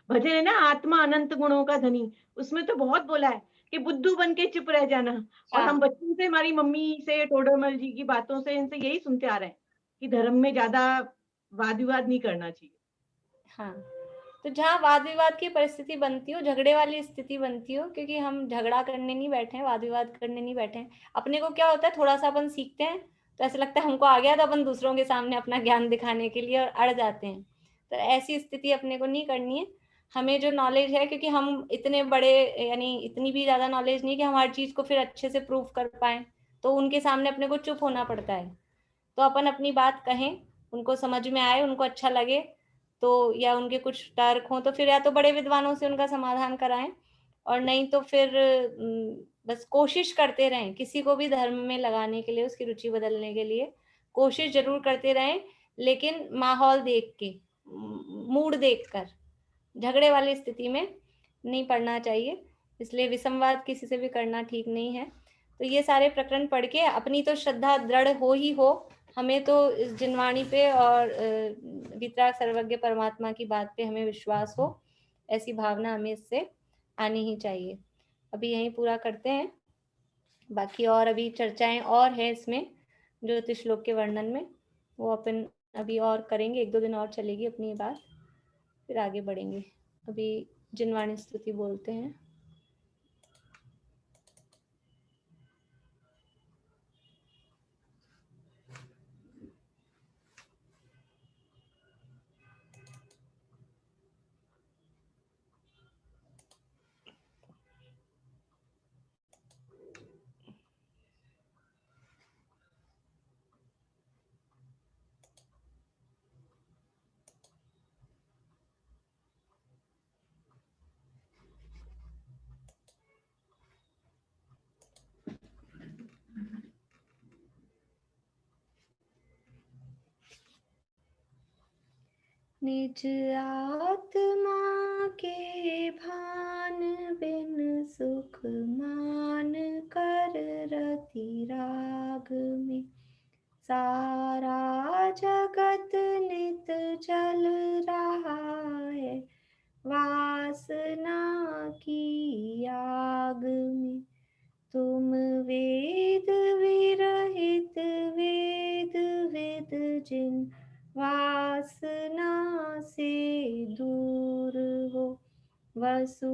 भजन है ना, आत्मा अनंत गुणों का धनी, उसमें तो बहुत बोला है कि बुद्धू बन के चुप रह जाना। और हम बचपन से हमारी मम्मी से, टोडरमल जी की बातों से, इनसे यही सुनते आ रहे हैं कि धर्म में ज्यादा वाद विवाद नहीं करना चाहिए। हाँ, तो जहाँ वाद विवाद की परिस्थिति बनती हो, झगड़े वाली स्थिति बनती हो, क्योंकि हम झगड़ा करने नहीं बैठे हैं, वाद विवाद करने नहीं बैठे हैं। अपने को क्या होता है, थोड़ा सा अपन सीखते हैं तो ऐसा लगता है हमको आ गया, तो अपन दूसरों के सामने अपना ज्ञान दिखाने के लिए और अड़ जाते हैं। तो ऐसी स्थिति अपने को नहीं करनी है। हमें जो नॉलेज है, क्योंकि हम इतने बड़े, यानी इतनी भी ज्यादा नॉलेज नहीं कि हम हर चीज को फिर अच्छे से प्रूव कर पाए, तो उनके सामने अपने को चुप होना पड़ता है। तो अपन अपनी बात कहें, उनको समझ में आए, उनको अच्छा लगे तो, या उनके कुछ तर्क हो तो फिर या तो बड़े विद्वानों से उनका समाधान कराएं, और नहीं तो फिर बस कोशिश करते रहें किसी को भी धर्म में लगाने के लिए, उसकी रुचि बदलने के लिए कोशिश जरूर करते रहें, लेकिन माहौल देख के, मूड देखकर, झगड़े वाली स्थिति में नहीं पड़ना चाहिए। इसलिए विसंवाद किसी से भी करना ठीक नहीं है। तो ये सारे प्रकरण पढ़ के अपनी तो श्रद्धा दृढ़ हो ही हो, हमें तो इस जिनवाणी पे और वितराग सर्वज्ञ परमात्मा की बात पे हमें विश्वास हो, ऐसी भावना हमें इससे आनी ही चाहिए। अभी यहीं पूरा करते हैं, बाकी और अभी चर्चाएं और है इसमें ज्योतिष श्लोक के वर्णन में, वो अपन अभी और करेंगे, 1-2 दिन और चलेगी अपनी ये बात, फिर आगे बढ़ेंगे। अभी जिनवाणी स्तुति बोलते हैं। निज आत्मा के भान बिन सुख मान कर रति राग में, सारा जगत नित चल रहा है वासना की आग में। तुम वेद विरहित वेद विद जिन वासना से दूर हो, वसु